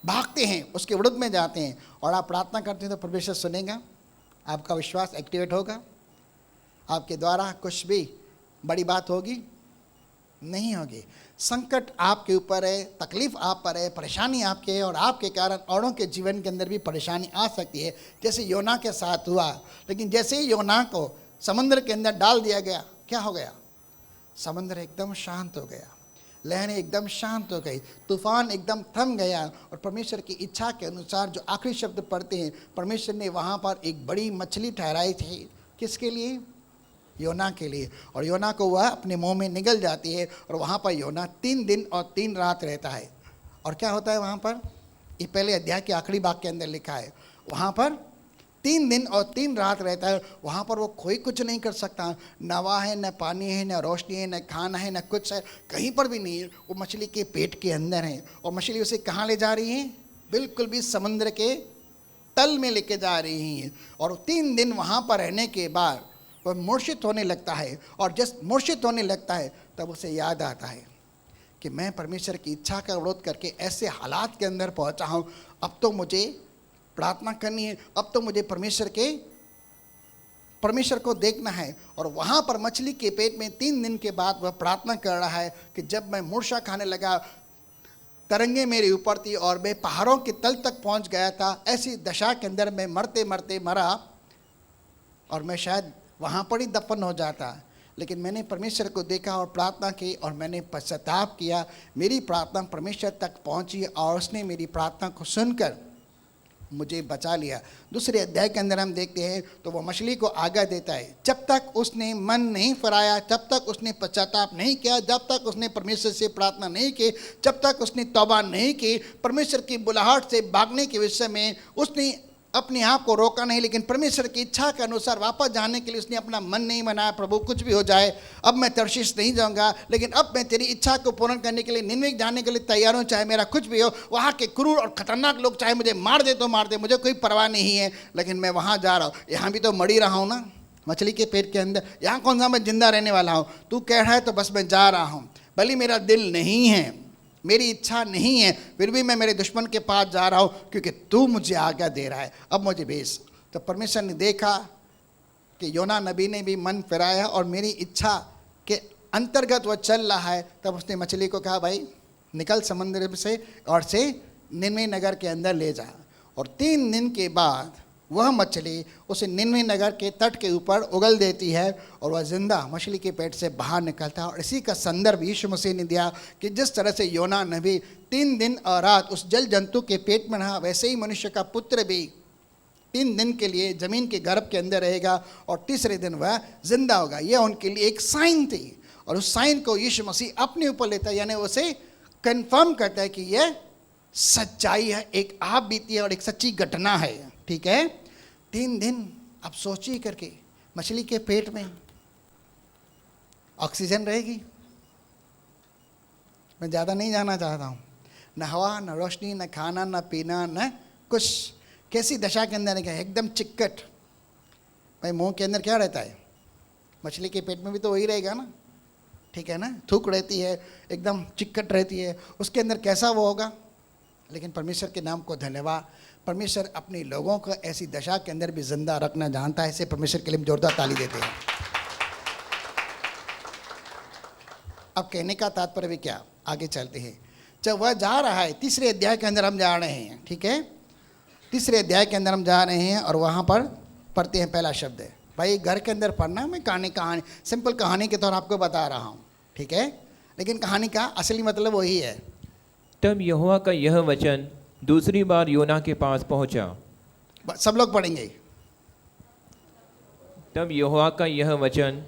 भागते हैं, उसके विरुद्ध में जाते हैं और आप प्रार्थना करते हैं, तो परमेश्वर सुनेगा, आपका विश्वास एक्टिवेट होगा, आपके द्वारा कुछ भी बड़ी बात होगी नहीं होगी। संकट आपके ऊपर है, तकलीफ आप पर है, परेशानी आपके है, और आपके कारण औरों के जीवन के अंदर भी परेशानी आ सकती है, जैसे योना के साथ हुआ। लेकिन जैसे ही योना को समुद्र के अंदर डाल दिया गया, क्या हो गया? समुद्र एकदम शांत हो गया, लहरें एकदम शांत हो गई, तूफान एकदम थम गया, और परमेश्वर की इच्छा के अनुसार जो आखिरी शब्द पढ़ते हैं, परमेश्वर ने वहाँ पर एक बड़ी मछली ठहराई थी। किसके लिए? योना के लिए। और योना को वह अपने मुंह में निगल जाती है, और वहाँ पर योना 3 दिन और 3 रात रहता है। और क्या होता है वहाँ पर? ये पहले अध्याय के आखिरी भाग के अंदर लिखा है, वहाँ पर 3 दिन और 3 रात रहता है। वहाँ पर वो कोई कुछ नहीं कर सकता, न हवा है, न पानी है, न रोशनी है, न खाना है, न कुछ है, कहीं पर भी नहीं है। वो मछली के पेट के अंदर है, और मछली उसे कहाँ ले जा रही है? बिल्कुल भी समुद्र के तल में लेके जा रही है। और 3 दिन वहाँ पर रहने के बाद वह मूर्छित होने लगता है, और जब मूर्छित होने लगता है तब उसे याद आता है कि मैं परमेश्वर की इच्छा का विरोध करके ऐसे हालात के अंदर पहुँचा हूँ, अब तो मुझे प्रार्थना करनी है, अब तो मुझे परमेश्वर को देखना है। और वहाँ पर मछली के पेट में 3 दिन के बाद वह प्रार्थना कर रहा है कि जब मैं मूर्छा खाने लगा, तरंगे मेरे ऊपर थी और मैं पहाड़ों के तल तक पहुँच गया था, ऐसी दशा के अंदर मैं मरते मरते मरा, और मैं शायद वहाँ पर ही दफन हो जाता। लेकिन मैंने परमेश्वर को देखा और प्रार्थना की और मैंने पश्चाताप किया, मेरी प्रार्थना परमेश्वर तक पहुँची और उसने मेरी प्रार्थना को सुनकर मुझे बचा लिया। दूसरे अध्याय के अंदर हम देखते हैं तो वो मछली को आज्ञा देता है, जब तक उसने मन नहीं फिराया, जब तक उसने पश्चाताप नहीं किया, जब तक उसने परमेश्वर से प्रार्थना नहीं की, जब तक उसने तौबा नहीं की, परमेश्वर की बुलाहट से भागने के विषय में उसने अपने आप को रोका नहीं, लेकिन परमेश्वर की इच्छा के अनुसार वापस जाने के लिए उसने अपना मन नहीं बनाया। प्रभु कुछ भी हो जाए, अब मैं तर्शीश नहीं जाऊंगा, लेकिन अब मैं तेरी इच्छा को पूर्ण करने के लिए निनवे जाने के लिए तैयार हूँ, चाहे मेरा कुछ भी हो। वहाँ के क्रूर और खतरनाक लोग चाहे मुझे मार दे तो मार दे, मुझे कोई परवाह नहीं है, लेकिन मैं वहाँ जा रहा हूँ। यहाँ भी तो मरी रहा हूँ ना मछली के पेट के अंदर, यहाँ कौन सा मैं जिंदा रहने वाला हूँ? तू कह रहा है तो बस मैं जा रहा हूँ, भले मेरा दिल नहीं है, मेरी इच्छा नहीं है, फिर भी मैं मेरे दुश्मन के पास जा रहा हूँ क्योंकि तू मुझे आज्ञा दे रहा है, अब मुझे भेज। तो परमेश्वर ने देखा कि योना नबी ने भी मन फिराया और मेरी इच्छा के अंतर्गत वह चल रहा है। तब उसने मछली को कहा, भाई निकल समुद्र से और से निनवे नगर के अंदर ले जा। और 3 दिन के बाद वह मछली उसे निनवे नगर के तट के ऊपर उगल देती है और वह जिंदा मछली के पेट से बाहर निकलता है। और इसी का संदर्भ यीशु मसीह ने दिया कि जिस तरह से योना नबी 3 दिन और रात उस जल जंतु के पेट में रहा, वैसे ही मनुष्य का पुत्र भी 3 दिन के लिए जमीन के गर्भ के अंदर रहेगा और तीसरे दिन वह जिंदा होगा। यह उनके लिए एक साइन थी और उस साइन को यीशु मसीह अपने ऊपर लेता है, यानी उसे कंफर्म करता है कि यह सच्चाई है, एक आप बीती है और एक सच्ची घटना है। ठीक है, 3 दिन अब सोचिए करके मछली के पेट में ऑक्सीजन रहेगी। मैं ज़्यादा नहीं जाना चाहता हूँ, न हवा, न रोशनी, न खाना, न पीना, न कुछ। कैसी दशा के अंदर है? एकदम चिक्कट। भाई मुंह के अंदर क्या रहता है? मछली के पेट में भी तो वही रहेगा ना, ठीक है ना, थूक रहती है, एकदम चिक्कट रहती है, उसके अंदर कैसा वो होगा। लेकिन परमेश्वर के नाम को धन्यवाद, परमेश्वर अपने लोगों को ऐसी दशा के अंदर भी जिंदा रखना जानता है। इसे परमेश्वर के लिए जोरदार ताली देते हैं। अब कहने का तात्पर्य भी क्या, आगे चलते हैं। जब वह जा रहा है, तीसरे अध्याय के अंदर हम जा रहे हैं, ठीक है, तीसरे अध्याय के अंदर हम जा रहे हैं और वहाँ पर पढ़ते हैं। पहला शब्द है, भाई घर के अंदर पढ़ना, मैं कहानी सिंपल कहानी के तौर आपको बता रहा हूँ, ठीक है, लेकिन कहानी का असली मतलब वही है। तब यहोवा का यह वचन दूसरी बार योना के पास पहुंचा। सब लोग पढ़ेंगे। तब यहोवा का यह वचन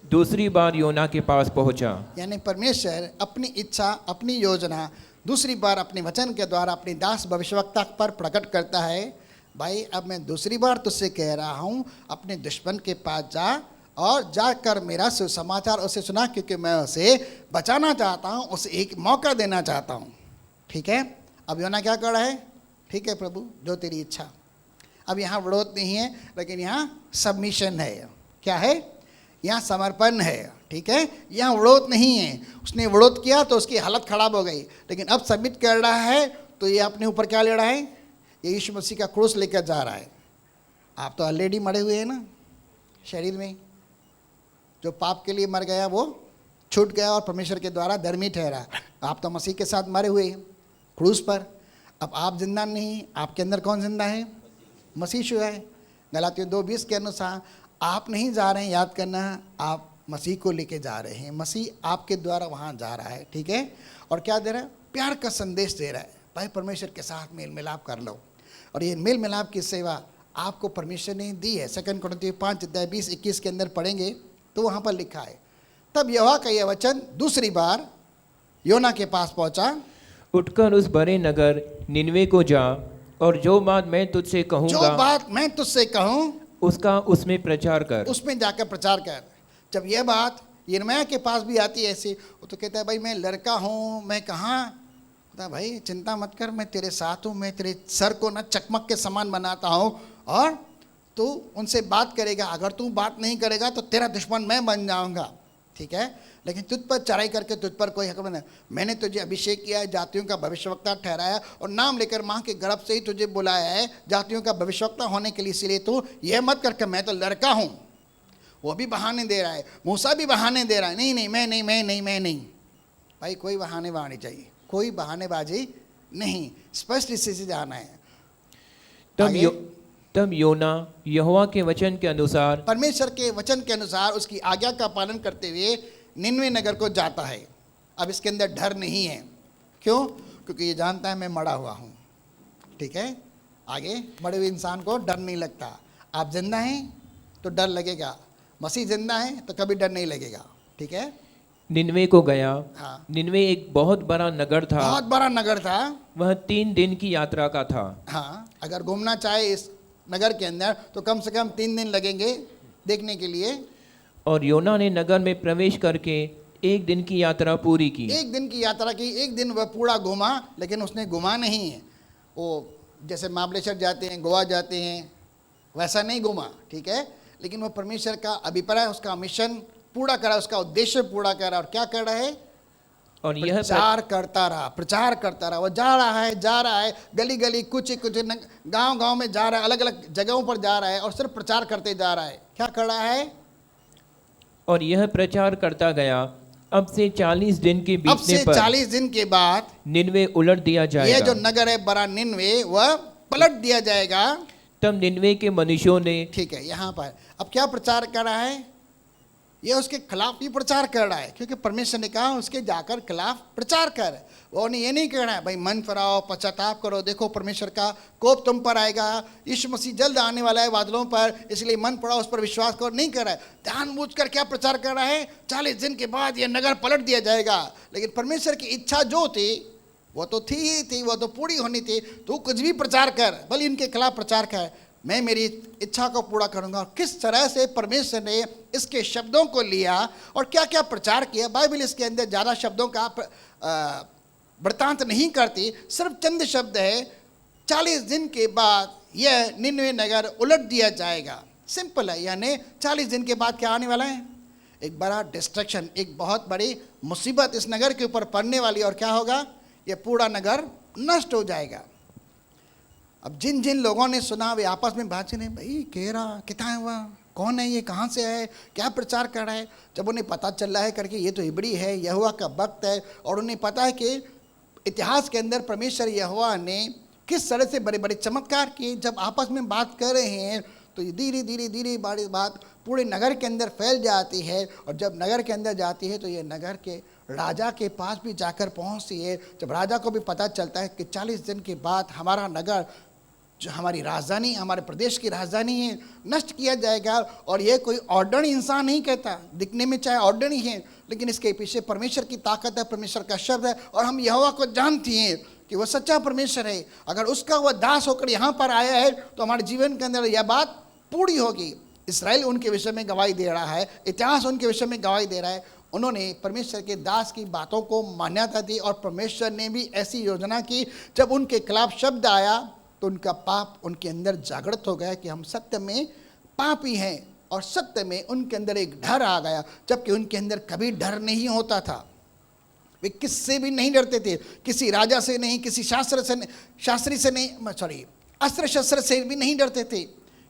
दूसरी बार योना के पास पहुंचा। यानी परमेश्वर अपनी इच्छा, अपनी योजना दूसरी बार अपने वचन के द्वारा अपने दास भविष्यवक्ता पर प्रकट करता है। भाई अब मैं दूसरी बार तुझसे कह रहा हूँ, अपने दुश्मन के पास जा और जाकर मेरा सुसमाचार उसे सुना, क्योंकि मैं उसे बचाना चाहता हूँ, उसे एक मौका देना चाहता हूँ। ठीक है, अब योना क्या कर रहा है? ठीक है प्रभु, जो तेरी इच्छा। अब यहाँ विरोध नहीं है, लेकिन यहाँ सबमिशन है। क्या है? यहाँ समर्पण है। ठीक है, यहाँ विरोध नहीं है। उसने विरोध किया तो उसकी हालत खराब हो गई, लेकिन अब सबमिट कर रहा है तो ये अपने ऊपर क्या ले रहा है? ये यीशु मसीह का क्रूस लेकर जा रहा है। आप तो ऑलरेडी मरे हुए हैं ना शरीर में, जो पाप के लिए मर गया वो छूट गया और परमेश्वर के द्वारा धर्मी ठहरा। आप तो मसीह के साथ मरे हुए हैं क्रूस पर। अब आप जिंदा नहीं, आपके अंदर कौन जिंदा है? मसीह यीशु है। गलातियों 2:20 के अनुसार आप नहीं जा रहे हैं, याद करना, आप मसीह को लेके जा रहे हैं। मसीह आपके द्वारा वहाँ जा रहा है। ठीक है, और क्या दे रहा है? प्यार का संदेश दे रहा है। भाई परमेश्वर के साथ मेल मिलाप कर लो, और ये मेल मिलाप की सेवा आपको परमेश्वर ने दी है। 2 कुरिन्थियों 5:20-21 के अंदर पढ़ेंगे तो वहाँ पर लिखा है, तब यहोवा का यह वचन दूसरी बार योना के पास पहुँचा, उठकर उस बड़े नगर निनवे को जा और जो बात मैं तुझसे कहूँगा, जो बात मैं तुझसे कहूँ उसका उसमें प्रचार कर। उसमें जाकर प्रचार कर। जब यह बात यिर्मयाह के पास भी आती है ऐसे, वो तो कहता है भाई मैं लड़का हूँ, मैं कहाँ, कहता भाई चिंता मत कर, मैं तेरे साथ हूँ, मैं तेरे सर को ना चकमक के समान बनाता हूँ और तू उनसे बात करेगा। अगर तू बात नहीं करेगा तो तेरा दुश्मन मैं बन जाऊँगा। ठीक है, लेकिन तुझ पर चढ़ाई करके तुझ पर कोई हक नहीं। मैंने तुझे अभिषेक किया है, जातियों का भविष्यवक्ता ठहराया और नाम लेकर माँ के गर्भ से ही तुझे बुलाया है जातियों का भविष्यवक्ता होने के लिए। इसीलिए तू यह मत करके मैं तो लड़का हूँ। वो भी बहाने दे रहा है, मूसा भी बहाने दे रहा है, नहीं नहीं मैं नहीं। भाई कोई बहाने नहीं चाहिए, कोई बहानेबाजी नहीं, स्पष्ट इसी से जाना है। तब योना यहोवा के वचन के अनुसार परमेश्वर के वचन के अनुसार उसकी आज्ञा का पालन करते हुए निनवे नगर को जाता है। अब इसके अंदर डर नहीं है। क्यों? क्योंकि ये जानता है मैं मरा हुआ हूँ। ठीक है, आगे मरे हुए इंसान को डर नहीं लगता। आप जिंदा हैं तो डर लगेगा, मसीह जिंदा है तो कभी डर नहीं लगेगा। ठीक है, निनवे को गया। हाँ, निनवे एक बहुत बड़ा नगर था। बहुत बड़ा नगर था। वह 3 दिन की यात्रा का था। हाँ, अगर घूमना चाहे इस नगर के अंदर तो कम से कम 3 दिन लगेंगे देखने के लिए। और योना ने नगर में प्रवेश करके 1 दिन की यात्रा पूरी की। 1 दिन की यात्रा की, 1 दिन वह पूरा घूमा, लेकिन उसने घूमा नहीं है। वो जैसे महाबलेश्वर जाते हैं, गोवा जाते हैं, वैसा नहीं घूमा। ठीक है, लेकिन वो परमेश्वर का अभिप्राय, उसका मिशन पूरा करा, उसका उद्देश्य पूरा करा। और क्या कर रहा है? और यह प्रचार करता रहा, प्रचार करता रहा। वो जा रहा है गली गली, कुछ गांव गांव में जा रहा है, अलग अलग जगहों पर जा रहा है और सिर्फ प्रचार करते जा रहा है। क्या कर रहा है? और यह प्रचार करता गया। अब से 40 दिन के अब बीतने से पर 40 दिन के बाद निनवे उलट दिया जाएगा। ये जो नगर है बड़ा निनवे, वह पलट दिया जाएगा। तब निनवे के मनुष्यों ने ठीक है, यहाँ पर अब क्या प्रचार कर रहा है? ये उसके खिलाफ ही प्रचार कर रहा है, क्योंकि परमेश्वर ने कहा उसके जाकर खिलाफ प्रचार कर। वो ये नहीं कह रहा है भाई मन फिराओ, पश्चाताप करो, देखो परमेश्वर का कोप तुम पर आएगा, यीशु मसीह जल्द आने वाला है बादलों पर, इसलिए मन पड़ाओ, उस पर विश्वास करो। नहीं कर रहा है। जानबूझकर क्या प्रचार कर रहा है? 40 दिन के बाद ये नगर पलट दिया जाएगा। लेकिन परमेश्वर की इच्छा जो थी वो तो थी ही थी, वो तो पूरी होनी थी। तू कुछ भी प्रचार कर, भले इनके खिलाफ प्रचार कर, मैं मेरी इच्छा को पूरा करूंगा। और किस तरह से परमेश्वर ने इसके शब्दों को लिया और क्या क्या प्रचार किया। बाइबल इसके अंदर ज़्यादा शब्दों का वृत्तांत नहीं करती, सिर्फ चंद शब्द है। 40 दिन के बाद यह निनवे नगर उलट दिया जाएगा। सिंपल है, यानी 40 दिन के बाद क्या आने वाला है? एक बड़ा डिस्ट्रक्शन, एक बहुत बड़ी मुसीबत इस नगर के ऊपर पड़ने वाली। और क्या होगा? यह पूरा नगर नष्ट हो जाएगा। अब जिन जिन लोगों ने सुना वे आपस में बात सुने, भाई कह रहा कितना है, हुआ कौन है ये, कहाँ से है, क्या प्रचार कर रहा है। जब उन्हें पता चल रहा है करके ये तो इबरी है, यहोवा का भक्त है, और उन्हें पता है कि इतिहास के अंदर परमेश्वर यहोवा ने किस तरह से बड़े बड़े चमत्कार किए। जब आपस में बात कर रहे हैं तो ये धीरे धीरे धीरे बड़ी बात पूरे नगर के अंदर फैल जाती है। और जब नगर के अंदर जाती है तो ये नगर के राजा के पास भी जाकर पहुंचती है। जब राजा को भी पता चलता है कि 40 दिन के बाद हमारा नगर, जो हमारी राजधानी, हमारे प्रदेश की राजधानी है, नष्ट किया जाएगा। और ये कोई ऑर्डनरी इंसान नहीं कहता, दिखने में चाहे ऑर्डनरी है, लेकिन इसके पीछे परमेश्वर की ताकत है, परमेश्वर का शब्द है। और हम यहोवा को जानती हैं कि वह सच्चा परमेश्वर है। अगर उसका वह दास होकर यहाँ पर आया है तो हमारे जीवन के अंदर यह बात पूरी होगी। इस्राएल उनके विषय में गवाही दे रहा है, इतिहास उनके विषय में गवाही दे रहा है। उन्होंने परमेश्वर के दास की बातों को मान्यता दी और परमेश्वर ने भी ऐसी योजना की। जब उनके खिलाफ शब्द आया तो उनका पाप उनके अंदर जागृत हो गया कि हम सत्य में पापी हैं। और सत्य में उनके अंदर एक डर आ गया, जबकि उनके अंदर कभी डर नहीं होता था। वे किससे भी नहीं डरते थे, किसी राजा से नहीं, किसी शास्त्री से नहीं, अस्त्र शस्त्र से भी नहीं डरते थे,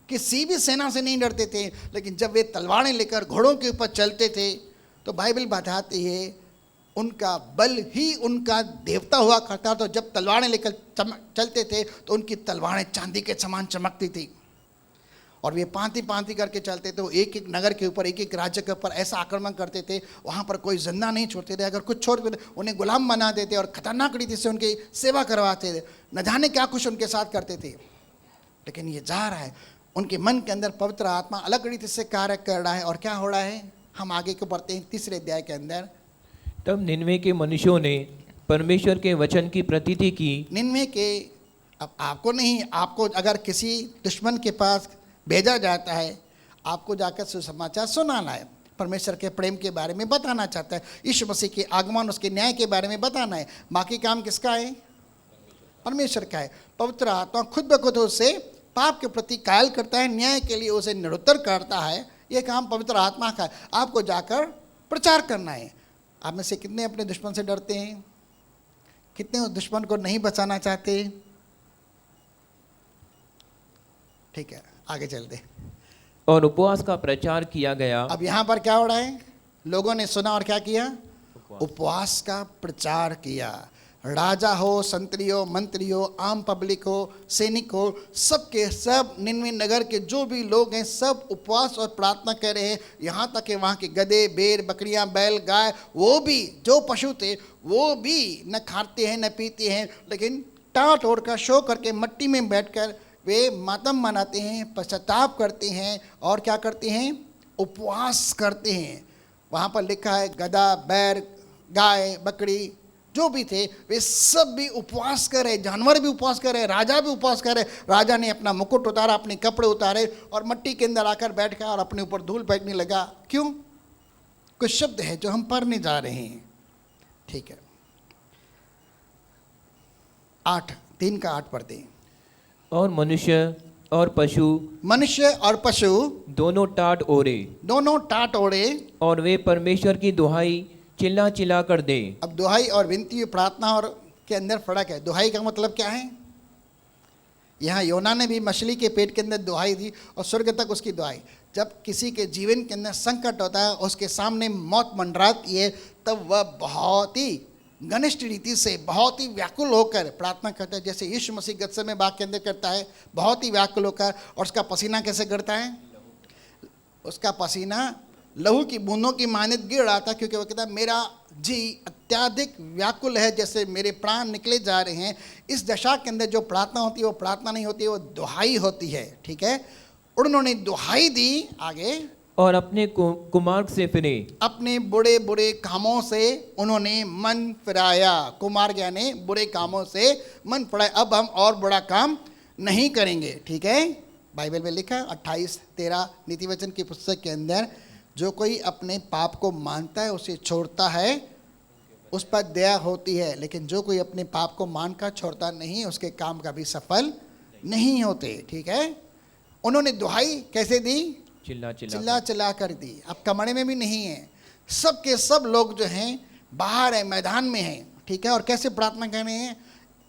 किसी भी सेना से नहीं डरते थे। लेकिन जब वे तलवारें लेकर घोड़ों के ऊपर चलते थे तो बाइबल बताती है उनका बल ही उनका देवता हुआ करता। तो जब तलवारें लेकर चलते थे तो उनकी तलवारें चांदी के समान चमकती थी। और वे पांति पांति करके चलते थे। एक एक नगर के ऊपर, एक एक राज्य के ऊपर ऐसा आक्रमण करते थे, वहाँ पर कोई जिंदा नहीं छोड़ते थे। अगर कुछ छोड़ उन्हें गुलाम बना देते और खतरनाक रीति से उनकी सेवा करवाते थे, न जाने क्या कुछ उनके साथ करते थे। लेकिन ये जा रहा है, उनके मन के अंदर पवित्र आत्मा अलग रीति से कार्य कर रहा है। और क्या हो रहा है, हम आगे को बढ़ते हैं 3 अध्याय के अंदर। तब निनवे के मनुष्यों ने परमेश्वर के वचन की प्रतीति की। निनवे के, अब आपको नहीं, आपको अगर किसी दुश्मन के पास भेजा जाता है, आपको जाकर सुसमाचार सुनाना है, परमेश्वर के प्रेम के बारे में बताना चाहता है, यीशु मसीह के आगमन, उसके न्याय के बारे में बताना है। बाकी काम किसका है? परमेश्वर का है। पवित्र आत्मा खुद ब खुद उसे पाप के प्रति कायल करता है, न्याय के लिए उसे निरुत्तर करता है। यह काम पवित्र आत्मा का है। आपको जाकर प्रचार करना है। आप में से कितने अपने दुश्मन से डरते हैं? कितने उस दुश्मन को नहीं बचाना चाहते? ठीक है, आगे चलते। और उपवास का प्रचार किया गया। अब यहाँ पर क्या हो रहा है? लोगों ने सुना और क्या किया? उपवास का प्रचार किया। राजा हो, संतरी हो, मंत्री हो, आम पब्लिक हो, सैनिक हो, सबके सब निन्वे नगर के जो भी लोग हैं सब उपवास और प्रार्थना कर रहे हैं। यहाँ तक कि वहाँ के गधे, भेड़, बकरियाँ, बैल, गाय, वो भी जो पशु थे वो भी न खाते हैं न पीते हैं, लेकिन टाट ओढ़ कर शो करके मट्टी में बैठकर वे मातम मनाते हैं, पश्चाताप करते हैं और क्या करते हैं, उपवास करते हैं। वहाँ पर लिखा है गधा, बैल, गाय, बकरी जो भी थे वे सब भी उपवास कर रहे, जानवर भी उपवास कर रहे, राजा भी उपवास कर रहे। राजा ने अपना मुकुट उतारा, अपने कपड़े उतारे और मट्टी के अंदर आकर बैठ गया और अपने ऊपर धूल फेंकने लगा। क्यों? कुछ शब्द है जो हम पढ़ने जा रहे हैं, ठीक है। 3 का 8 पढ़ते हैं। और मनुष्य और पशु दोनों टाट ओढ़े और वे परमेश्वर की दुहाई चिल्ला चिल्ला कर दे। अब दुहाई और विनती, प्रार्थना और के अंदर फर्क है। दुहाई का मतलब क्या है? यहाँ योना ने भी मछली के पेट के अंदर दुहाई दी और स्वर्ग तक उसकी दुहाई। जब किसी के जीवन के अंदर संकट होता है, उसके सामने मौत मंडराती है, तब वह बहुत ही घनिष्ठ रीति से, बहुत ही व्याकुल होकर प्रार्थना करता है। जैसे यीशु मसीह गत्सेमने बाग के अंदर करता है, बहुत ही व्याकुल होकर। और उसका पसीना कैसे गिरता है? उसका पसीना लहू की बूंदों की मानित गिर रहा था, क्योंकि वो कहता है मेरा जी अत्याधिक व्याकुल है, जैसे मेरे प्राण निकले जा रहे हैं। इस दशा के अंदर जो प्रार्थना होती है वो प्रार्थना नहीं होती है, वो दुहाई होती है, ठीक है। उन्होंने दुहाई दी। आगे, और अपने कुमार्ग से फिरे, अपने बुरे बुरे कामों से उन्होंने मन फिराया। कुमार्ग यानी बुरे कामों से मन फिराया। अब हम और बड़ा काम नहीं करेंगे, ठीक है। बाइबल में लिखा है 28-13 नीति वचन की पुस्तक के अंदर, जो कोई अपने पाप को मानता है उसे छोड़ता है, उस पर दया होती है, लेकिन जो कोई अपने पाप को मानकर छोड़ता नहीं उसके काम कभी सफल नहीं होते, ठीक है। उन्होंने दुहाई कैसे दी? चिल्ला चिल्ला कर दी। अब कमरे में भी नहीं है, सब के सब लोग जो हैं बाहर है, मैदान में हैं, ठीक है। और कैसे प्रार्थना कर रहे हैं?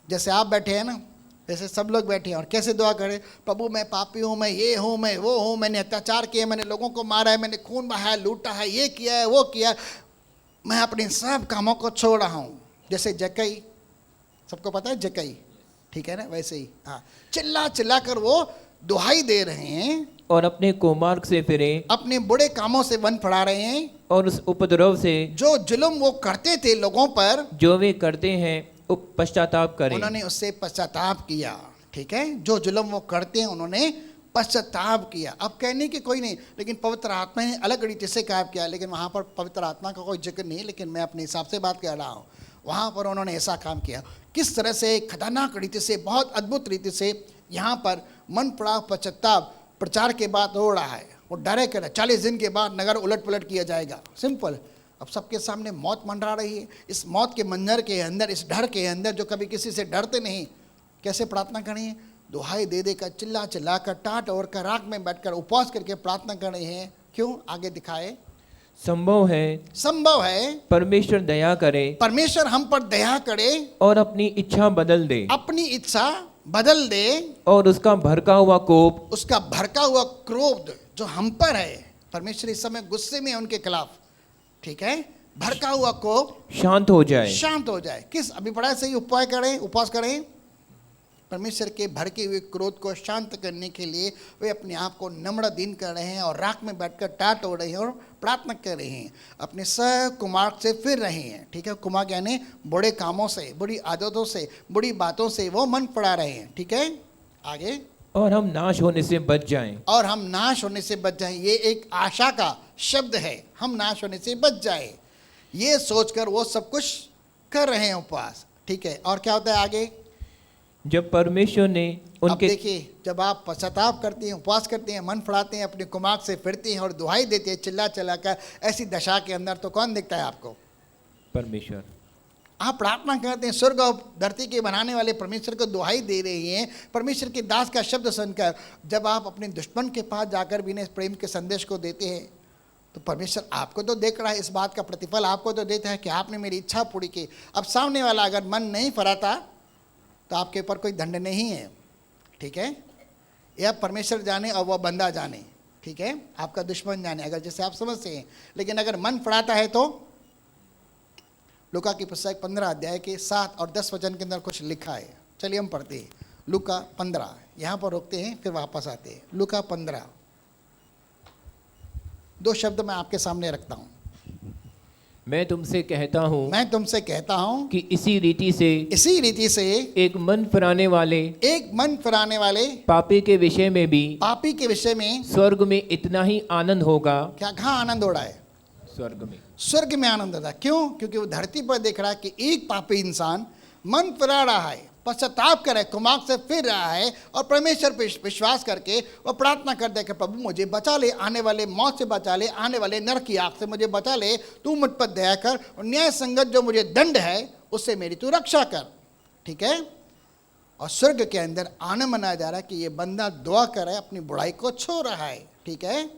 जैसे आप बैठे हैं ना, वैसे सब लोग बैठे हैं और कैसे दुआ करें? प्रभु मैं पापी हूँ, मैं ये हूँ, मैं वो हूँ, मैंने अत्याचार किया, मैंने लोगों को मारा है, मैंने खून बहाया, लूटा है, ये किया है, वो किया है, मैं अपने सब कामों को छोड़ रहा हूँ। जैसे जक्कई, सबको पता है जक्कई, ठीक है ना, वैसे ही हाँ, चिल्ला चिल्ला कर वो दुहाई दे रहे हैं। और अपने कुमार्ग से फिरे, अपने बुरे कामों से वन फड़ा रहे हैं, और उस उपद्रव से जो जुल्म वो करते थे लोगों पर, जो वे करते हैं पश्चाताप करें। उन्होंने उससे पश्चाताप किया, ठीक है। जो जुल्म वो करते हैं उन्होंने पश्चाताप किया। अब कहने की कोई नहीं, लेकिन पवित्र आत्मा ने अलग रीति से काम किया, लेकिन वहाँ पर पवित्र आत्मा का कोई जिक्र नहीं, लेकिन मैं अपने हिसाब से बात कर रहा हूँ। वहाँ पर उन्होंने ऐसा काम किया, किस तरह से खतरनाक रीति से, बहुत अद्भुत रीति से यहाँ पर मन पड़ा पश्चाताप प्रचार के बाद हो रहा है। वो डरे कर 40 दिन के बाद नगर उलट पुलट किया जाएगा, सिंपल। अब सबके सामने मौत मंडरा रही है। इस मौत के मंजर के अंदर, इस डर के अंदर, जो कभी किसी से डरते नहीं, कैसे प्रार्थना करनी है? दुहाई दे देकर, चिल्ला चिल्ला कर, टाट और कर, राख में बैठकर उपवास करके प्रार्थना कर रहे हैं। क्यों? आगे दिखाए। संभव है परमेश्वर दया करे, परमेश्वर हम पर दया करे और अपनी इच्छा बदल दे, और उसका भड़का हुआ कोप, उसका भड़का हुआ क्रोध जो हम पर है, परमेश्वर इस समय गुस्से में है उनके खिलाफ, ठीक है। भड़का हुआ कोप शांत हो जाए। किस? अभी पढ़ा सही, उपवास करें। परमेश्वर के भड़के हुए क्रोध को शांत करने के लिए वे अपने आप को नम्र दीन कर रहे हैं और राख में बैठकर टाट हो रहे हैं और प्रार्थना कर रहे हैं, अपने सब कुमार्ग से फिर रहे हैं, ठीक है। कुमार्ग यानी बुरे कामों से, बुरी आदतों से, बुरी बातों से वो मन पड़ा रहे हैं, ठीक है। आगे, और हम नाश होने से बच जाएं। ये एक आशा का शब्द है, हम नाश होने से बच जाए, ये सोचकर वो सब कुछ कर रहे हैं, उपवास, ठीक है। और क्या होता है आगे? जब परमेश्वर ने उनके, देखिए, जब आप पश्चाताप करते हैं, उपवास करते हैं, मन फड़ाते हैं, अपने कुमार्ग से फिरते हैं और दुहाई देते हैं चिल्ला चिल्ला कर, ऐसी दशा के अंदर तो कौन दिखता है आपको? परमेश्वर। आप प्रार्थना करते हैं, स्वर्ग और धरती के बनाने वाले परमेश्वर को दुहाई दे रही हैं, परमेश्वर के दास का शब्द सुनकर। जब आप अपने दुश्मन के पास जाकर भी इन्हें प्रेम के संदेश को देते हैं, तो परमेश्वर आपको तो देख रहा है, इस बात का प्रतिफल आपको तो देता है कि आपने मेरी इच्छा पूरी की। अब सामने वाला अगर मन नहीं फराता तो आपके ऊपर कोई दंड नहीं है, ठीक है। यह परमेश्वर जाने और वह बंदा जाने, ठीक है, आपका दुश्मन जाने, अगर जैसे आप समझते हैं। लेकिन अगर मन फड़ाता है तो लूका की पुस्तक 15 अध्याय के 7 और 10 वचन के अंदर कुछ लिखा है। चलिए हम पढ़ते हैं। लूका 15, यहाँ पर रोकते हैं फिर वापस आते हैं। लूका 15, 2 शब्द मैं आपके सामने रखता हूँ। मैं तुमसे कहता हूँ कि इसी रीति से एक मन फिराने वाले पापी के विषय में स्वर्ग में इतना ही आनंद होगा। क्या कहाँ आनंद हो रहा है? स्वर्ग में आनंद होता है। क्यों? क्योंकि वो धरती पर देख रहा है कि एक पापी इंसान मन फिरा रहा है, पश्चाताप कर रहा है, कुमार्ग से फिर रहा है और परमेश्वर पर विश्वास करके वो प्रार्थना करता है कि प्रभु मुझे बचा ले, आने वाले मौत से बचा ले, आने वाले नरक की आग से मुझे बचा ले, तू मुझ पर दया कर और न्याय संगत जो मुझे दंड है उससे मेरी तू रक्षा कर। ठीक है। और स्वर्ग के अंदर आनंद मनाया जा रहा है कि ये बंदा दुआ कर रहा है, अपनी बुराई को छोड़ रहा है। ठीक है।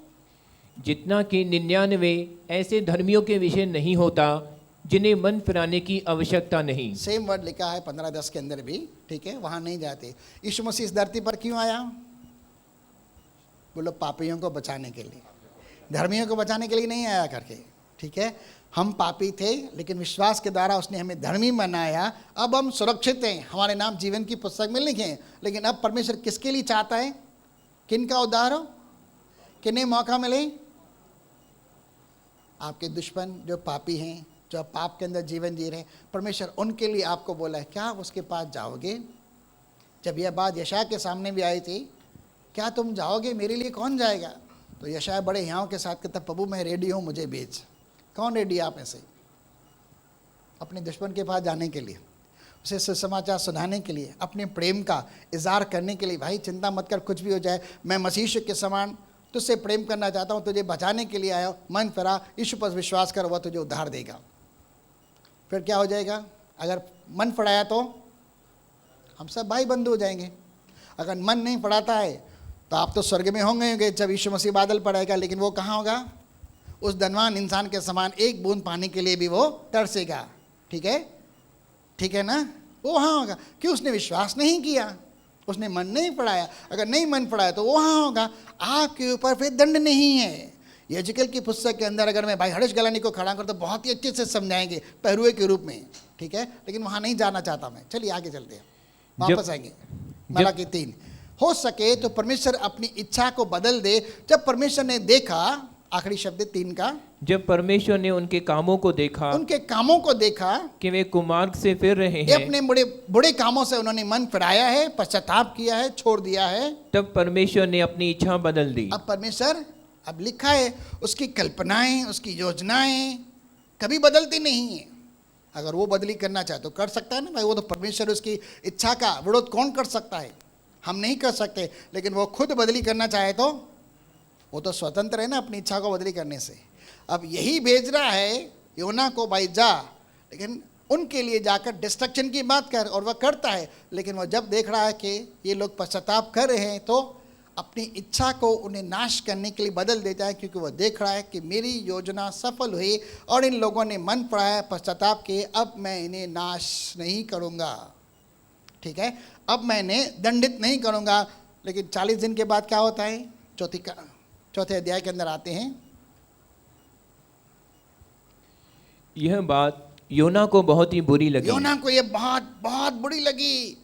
जितना कि 99 ऐसे धर्मियों के विषय नहीं होता जिन्हें मन फिराने की आवश्यकता नहीं। सेम वर्ड लिखा है 15:10 के अंदर भी। ठीक है, वहां नहीं जाते। यीशु मसीह इस धरती पर क्यों आया? बोलो पापियों को बचाने के लिए, धर्मियों को बचाने के लिए नहीं आया करके। ठीक है, हम पापी थे लेकिन विश्वास के द्वारा उसने हमें धर्मी बनाया। अब हम सुरक्षित हैं, हमारे नाम जीवन की पुस्तक में लिखे हैं। लेकिन अब परमेश्वर किसके लिए चाहता है? किन का उद्धार हो, किन्हें मौका मिले? आपके दुश्मन जो पापी हैं, जो पाप के अंदर जीवन जी रहे हैं, परमेश्वर उनके लिए आपको बोला है। क्या उसके पास जाओगे? जब यह बात यशायाह के सामने भी आई थी, क्या तुम जाओगे? मेरे लिए कौन जाएगा? तो यशायाह बड़े हियाव के साथ कहता, प्रभु मैं रेडी हूँ, मुझे भेज। कौन रेडी आप में से? अपने दुश्मन के पास जाने के लिए, उसे सुसमाचार सुनाने के लिए, अपने प्रेम का इजहार करने के लिए। भाई चिंता मत कर, कुछ भी हो जाए, मैं मसीह के समान तुझसे प्रेम करना चाहता हूँ, तुझे बचाने के लिए आया। मन फिरा, यीशु पर विश्वास कर, वह तुझे उद्धार देगा। फिर क्या हो जाएगा? अगर मन फड़ाया तो हम सब भाई बंधु हो जाएंगे। अगर मन नहीं फड़ाता है तो आप तो स्वर्ग में होंगे जब यीशु मसीह बादल पड़ाएगा। लेकिन वो कहाँ होगा? उस धनवान इंसान के समान एक बूंद पाने के लिए भी वो तरसेगा। ठीक है, ठीक है ना? वो वहाँ होगा। क्यों? उसने विश्वास नहीं किया, उसने मन नहीं पढ़ाया। अगर नहीं मन पढ़ाया तो वो वहाँ होगा। आपके ऊपर फिर दंड नहीं है। यजकेल की पुस्तक के अंदर अगर मैं भाई हर्ष गलानी को खड़ा कर तो बहुत ही अच्छे से समझाएंगे पहरुए के रूप में। ठीक है, लेकिन वहाँ नहीं जाना चाहता मैं। चलिए आगे चलते हैं, वापस आएंगे। मलाकी 3। हो सके तो परमेश्वर अपनी इच्छा को बदल दे। जब परमेश्वर ने देखा, आखिरी शब्द 3 का, जब परमेश्वर ने उनके कामों को देखा कि वे कुमार्ग से फिर रहे हैं, अपने बुरे कामों से उन्होंने मन फिराया है, पश्चाताप किया है, छोड़ दिया है, तब परमेश्वर ने अपनी इच्छा बदल दी। अब परमेश्वर, अब लिखा है उसकी कल्पनाएं, उसकी योजनाएं कभी बदलती नहीं है। अगर वो बदली करना चाहे तो कर सकता है ना भाई। वो तो परमेश्वर, उसकी इच्छा का विरोध कौन कर सकता है? हम नहीं कर सकते। लेकिन वो खुद बदली करना चाहे तो वो तो स्वतंत्र है ना अपनी इच्छा को बदली करने से। अब यही भेज रहा है योना को, भाई जा, लेकिन उनके लिए जाकर डिस्ट्रक्शन की बात कर, और वह करता है। लेकिन वह जब देख रहा है कि ये लोग पश्चाताप कर रहे हैं तो अपनी इच्छा को उन्हें नाश करने के लिए बदल देता है। क्योंकि वह देख रहा है कि मेरी योजना सफल हुई और इन लोगों ने मन पड़ाया, पश्चाताप किए, अब मैं इन्हें नाश नहीं करूँगा। ठीक है, अब मैं इन्हें दंडित नहीं करूँगा। लेकिन 40 दिन के बाद क्या होता है? चौथे अध्याय के अंदर आते हैं। यह बात योना को बहुत ही बुरी लगी। योना को यह बात बहुत बुरी लगी,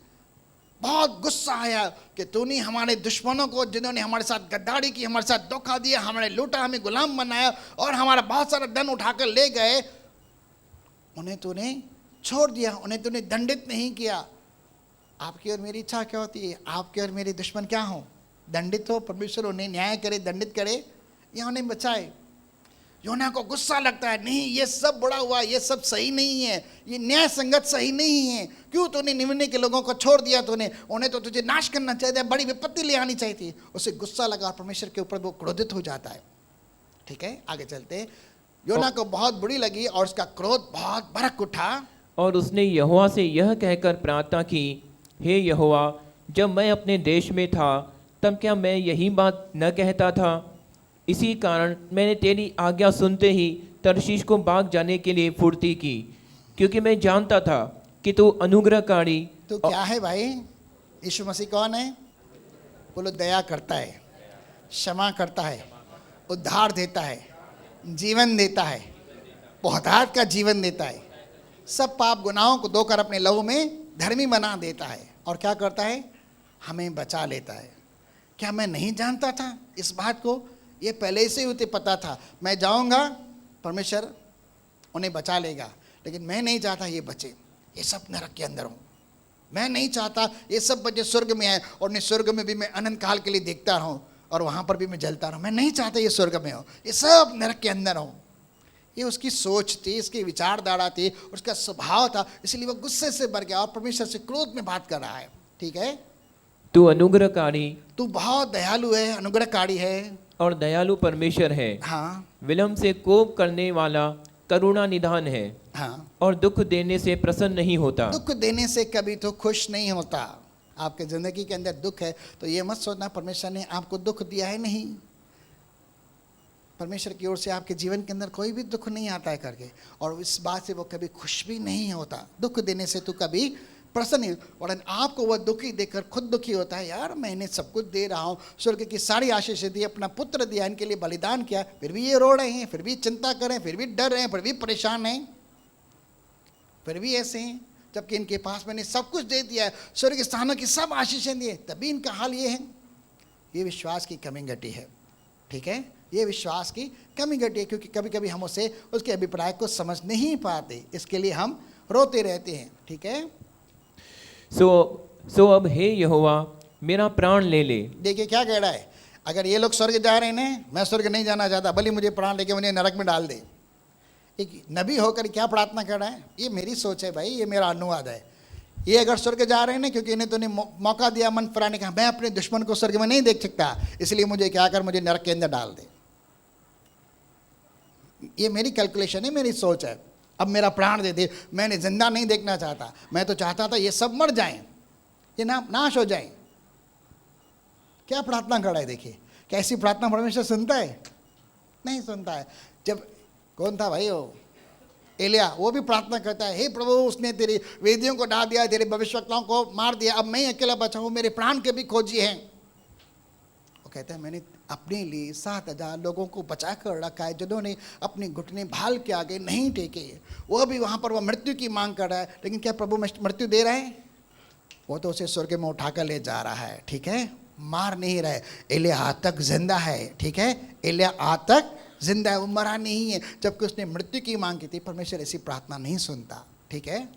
बहुत गुस्सा आया कि तूने हमारे दुश्मनों को, जिन्होंने हमारे साथ गद्दारी की, हमारे साथ धोखा दिया, हमारे लूटा, हमें गुलाम बनाया और हमारा बहुत सारा धन उठाकर ले गए, उन्हें तूने छोड़ दिया, उन्हें तूने दंडित नहीं किया। आपकी और मेरी इच्छा क्या होती है? आपके और मेरे दुश्मन क्या हो? दंडित हो। परमेश्वर उन्हें न्याय करे, दंडित करे या उन्हें बचाए। योना को गुस्सा लगता है, नहीं ये सब बड़ा हुआ, ये सब सही नहीं है, ये न्याय संगत सही नहीं है। क्यों तूने निम्न के लोगों को छोड़ दिया? तूने उन्हें तो तुझे नाश करना चाहिए था, बड़ी विपत्ति ले आनी चाहिए थी। उसे गुस्सा लगा, परमेश्वर के ऊपर वो क्रोधित हो जाता है। ठीक है, आगे चलते हैं। योना को बहुत बुरी लगी और उसका क्रोध बहुत भड़क उठा और उसने यहोवा से यह कहकर प्रार्थना की, हे यहोवा, जब मैं अपने देश में था तब क्या मैं यही बात न कहता था? इसी कारण मैंने तेरी आज्ञा सुनते ही तर्शीश को भाग जाने के लिए फुर्ती की, क्योंकि मैं जानता था कि तू अनुग्रहकारी। तो क्या है भाई? यीशु मसीह कौन है? बोलो, दया करता है, क्षमा करता है, उद्धार देता है, जीवन देता है, बहुतायत का जीवन देता है। सब पाप गुनाहों को धोकर अपने लहू में धर्मी बना देता है और क्या करता है, हमें बचा लेता है। क्या मैं नहीं जानता था इस बात को? ये पहले से ही उसे पता था, मैं जाऊंगा परमेश्वर उन्हें बचा लेगा, लेकिन मैं नहीं चाहता ये बचे, ये सब नरक के अंदर हूँ। मैं नहीं चाहता ये सब बच्चे स्वर्ग में आए और उन्हें स्वर्ग में भी मैं अनंत काल के लिए देखता रहूं और वहां पर भी मैं जलता रहूं। मैं नहीं चाहता ये स्वर्ग में हो, ये सब नरक के अंदर हो। ये उसकी सोच थी, इसकी विचारधारा थी, उसका स्वभाव था, इसलिए वो गुस्से से भर गया और परमेश्वर से क्रोध में बात कर रहा है। ठीक है, तू अनुग्रहकारी तू बहुत दयालु है, अनुग्रहकारी है और दयालु परमेश्वर है, हाँ विलम्ब से कोप करने वाला करुणा निधान है, हाँ, और दुख देने से प्रसन्न नहीं होता। दुख देने से कभी तो खुश नहीं होता। आपके जिंदगी के अंदर दुख है तो ये मत सोचना परमेश्वर ने आपको दुख दिया है, नहीं। परमेश्वर की ओर से आपके जीवन के अंदर कोई भी दुख नहीं आता है करके, और इस बात से वो कभी खुश भी नहीं होता। दुख देने से तो कभी प्रसन्न नहीं, और आपको वह दुखी देखकर खुद दुखी होता है, यार मैंने सब कुछ दे रहा हूँ, स्वर्ग की सारी आशीष दी, अपना पुत्र दिया, इनके लिए बलिदान किया, फिर भी ये रो रहे हैं, फिर भी चिंता कर रहे हैं, फिर भी डर रहे हैं, फिर भी परेशान हैं, फिर भी ऐसे हैं, जबकि इनके पास मैंने सब कुछ दे दिया है, स्वर्ग स्थानों की सब आशीषें दी, तभी इनका हाल ये है। ये विश्वास की कमी घटी है। ठीक है, ये विश्वास की कमी घटी है, क्योंकि कभी कभी हम उसे उसके अभिप्राय को समझ नहीं पाते, इसके लिए हम रोते रहते हैं। ठीक है, सो अब हे यहोवा मेरा प्राण ले ले। देखिए क्या कह रहा है, अगर ये लोग स्वर्ग जा रहे हैं, मैं स्वर्ग नहीं जाना चाहता, भले मुझे प्राण लेके मुझे नरक में डाल दे। एक नबी होकर क्या प्रार्थना कर रहा है? ये मेरी सोच है भाई, ये मेरा अनुवाद है। ये अगर स्वर्ग जा रहे हैं ना, क्योंकि इन्हें तो मौका दिया मन फिराने का, मैं अपने दुश्मन को स्वर्ग में नहीं देख सकता, इसलिए मुझे क्या कर, मुझे नरक के अंदर डाल दे। ये मेरी कैलकुलेशन है, मेरी सोच है। अब मेरा प्राण दे दे, मैंने जिंदा नहीं देखना चाहता, मैं तो चाहता था ये सब मर जाएं, ये नाश हो जाएं। क्या प्रार्थना कर रहा है? देखिए कैसी प्रार्थना परमेश्वर सुनता है? नहीं सुनता है। जब कौन था भाई वो एलिया, वो भी प्रार्थना करता है, हे प्रभु उसने तेरी वेदियों को ढा दिया, तेरे भविष्यवक्ताओं को मार दिया, अब मैं ही अकेला बचा हूँ, मेरे प्राण के भी खोजी हैं। वो कहता है मैंने अपने लिए 7,000 लोगों को बचा कर रखा है, जिन्होंने अपने घुटने भाल के आगे नहीं टेके। वो भी वहाँ पर वो मृत्यु की मांग कर रहा है, लेकिन क्या प्रभु मृत्यु दे रहा है? वो तो उसे स्वर्ग में उठाकर ले जा रहा है। ठीक है, मार नहीं रहा है। एलिया आज तक जिंदा है। ठीक है, एलिया आज तक जिंदा है, वो मरा नहीं है, जबकि उसने मृत्यु की मांग की थी। परमेश्वर ऐसी प्रार्थना नहीं सुनता। ठीक है,